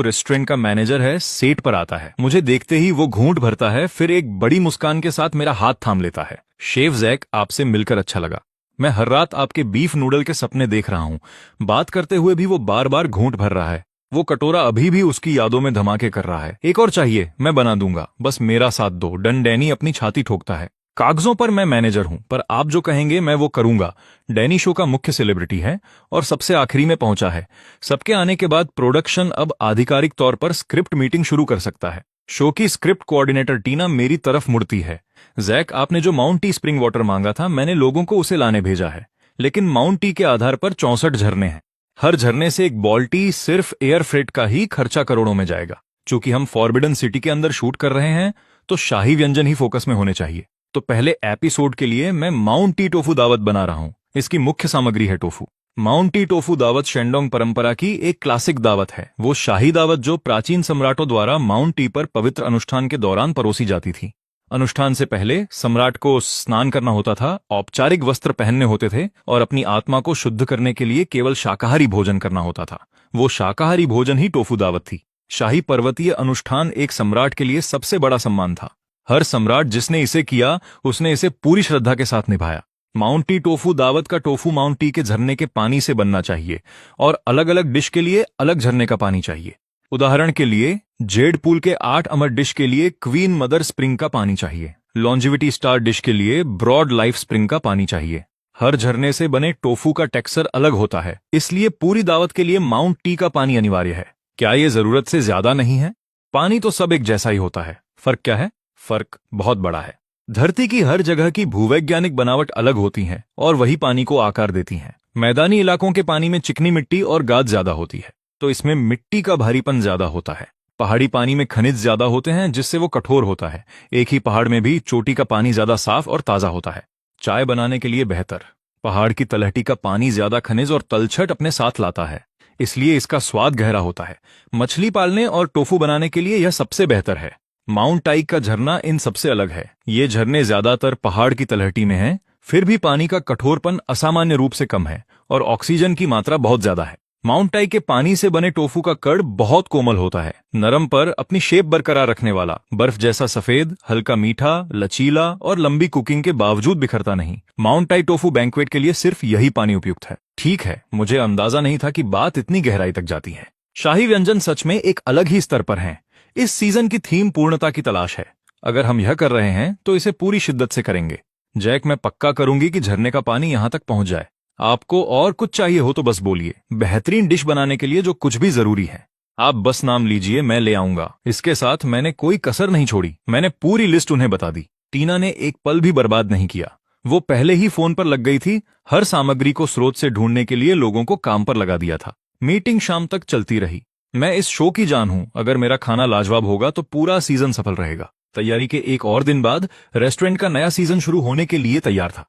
रेस्टोरेंट का मैनेजर है, सेट पर आता है। मुझे देखते ही वो घूंट भरता है, फिर एक बड़ी मुस्कान के साथ मेरा हाथ थाम लेता है। शेफ जैक, आपसे मिलकर अच्छा लगा। मैं हर रात आपके बीफ नूडल के सपने देख रहा हूं। बात करते हुए भी वो बार बार घूंट भर रहा है। वो कटोरा अभी भी उसकी यादों में धमाके कर रहा है। एक और चाहिए, मैं बना दूंगा, बस मेरा साथ दो। डन। डैनी अपनी छाती ठोकता है। कागजों पर मैं मैनेजर हूं, पर आप जो कहेंगे मैं वो करूंगा। डैनी शो का मुख्य सेलिब्रिटी है और सबसे आखिरी में पहुंचा है। सबके आने के बाद प्रोडक्शन अब आधिकारिक तौर पर स्क्रिप्ट मीटिंग शुरू कर सकता है। शो की स्क्रिप्ट कोऑर्डिनेटर टीना मेरी तरफ मुड़ती है। जैक, आपने जो माउंट टी स्प्रिंग वाटर मांगा था, मैंने लोगों को उसे लाने भेजा है, लेकिन माउंट टी के आधार पर 64 झरने हैं। हर झरने से एक बॉल्टी, सिर्फ एयर फ्रेट का ही खर्चा करोड़ों में जाएगा। चूंकि हम फॉरबिडन सिटी के अंदर शूट कर रहे हैं, तो शाही व्यंजन ही फोकस में होने चाहिए। तो पहले एपिसोड के लिए मैं माउंट टी टोफू दावत बना रहा हूं। इसकी मुख्य सामग्री है टोफू। माउंट टी टोफू दावत शेंडोंग परंपरा की एक क्लासिक दावत है, वो शाही दावत जो प्राचीन सम्राटों द्वारा माउंट टी पर पवित्र अनुष्ठान के दौरान परोसी जाती थी। अनुष्ठान से पहले सम्राट को स्नान करना होता था, औपचारिक वस्त्र पहनने होते थे और अपनी आत्मा को शुद्ध करने के लिए केवल शाकाहारी भोजन करना होता था। वो शाकाहारी भोजन ही टोफू दावत थी। शाही पर्वतीय अनुष्ठान एक सम्राट के लिए सबसे बड़ा सम्मान था। हर सम्राट जिसने इसे किया, उसने इसे पूरी श्रद्धा के साथ निभाया। माउंट टी टोफू दावत का टोफू माउंट टी के झरने के पानी से बनना चाहिए और अलग अलग डिश के लिए अलग झरने का पानी चाहिए। उदाहरण के लिए, जेड पूल के 8 अमर डिश के लिए क्वीन मदर स्प्रिंग का पानी चाहिए। लॉन्जिविटी स्टार डिश के लिए ब्रॉड लाइफ स्प्रिंग का पानी चाहिए। हर झरने से बने टोफू का टेक्सचर अलग होता है, इसलिए पूरी दावत के लिए माउंट टी का पानी अनिवार्य है। क्या ये जरूरत से ज्यादा नहीं है? पानी तो सब एक जैसा ही होता है। फर्क क्या है? फर्क बहुत बड़ा है। धरती की हर जगह की भूवैज्ञानिक बनावट अलग होती है और वही पानी को आकार देती है। मैदानी इलाकों के पानी में चिकनी मिट्टी और गाद ज्यादा होती है, तो इसमें मिट्टी का भारीपन ज्यादा होता है। पहाड़ी पानी में खनिज ज्यादा होते हैं, जिससे वो कठोर होता है। एक ही पहाड़ में भी चोटी का पानी ज्यादा साफ और ताजा होता है। चाय बनाने के लिए बेहतर। पहाड़ की तलहटी का पानी ज्यादा खनिज और तलछट अपने साथ लाता है, इसलिए इसका स्वाद गहरा होता है। मछली पालने और टोफू बनाने के लिए यह सबसे बेहतर है। माउंट टाइग का झरना इन सबसे अलग है। ये झरने ज्यादातर पहाड़ की तलहटी में हैं, फिर भी पानी का कठोरपन असामान्य रूप से कम है और ऑक्सीजन की मात्रा बहुत ज्यादा है। माउंट टाई के पानी से बने टोफू का कड़ बहुत कोमल होता है, नरम पर अपनी शेप बरकरार रखने वाला, बर्फ जैसा सफेद, हल्का मीठा, लचीला और लंबी कुकिंग के बावजूद बिखरता नहीं। माउंट टाई टोफू बैंक्वेट के लिए सिर्फ यही पानी उपयुक्त है। ठीक है, मुझे अंदाजा नहीं था कि बात इतनी गहराई तक जाती है। शाही व्यंजन सच में एक अलग ही स्तर पर हैं। इस सीजन की थीम पूर्णता की तलाश है। अगर हम यह कर रहे हैं तो इसे पूरी शिद्दत से करेंगे। जैक, मैं पक्का करूंगी कि झरने का पानी यहां तक पहुंच जाए। आपको और कुछ चाहिए हो तो बस बोलिए। बेहतरीन डिश बनाने के लिए जो कुछ भी जरूरी है, आप बस नाम लीजिए, मैं ले आऊंगा। इसके साथ मैंने कोई कसर नहीं छोड़ी। मैंने पूरी लिस्ट उन्हें बता दी। टीना ने एक पल भी बर्बाद नहीं किया। वो पहले ही फोन पर लग गई थी। हर सामग्री को स्रोत से ढूंढने के लिए लोगों को काम पर लगा दिया था। मीटिंग शाम तक चलती रही। मैं इस शो की जान हूं। अगर मेरा खाना लाजवाब होगा तो पूरा सीजन सफल रहेगा। तैयारी के एक और दिन बाद रेस्टोरेंट का नया सीजन शुरू होने के लिए तैयार था।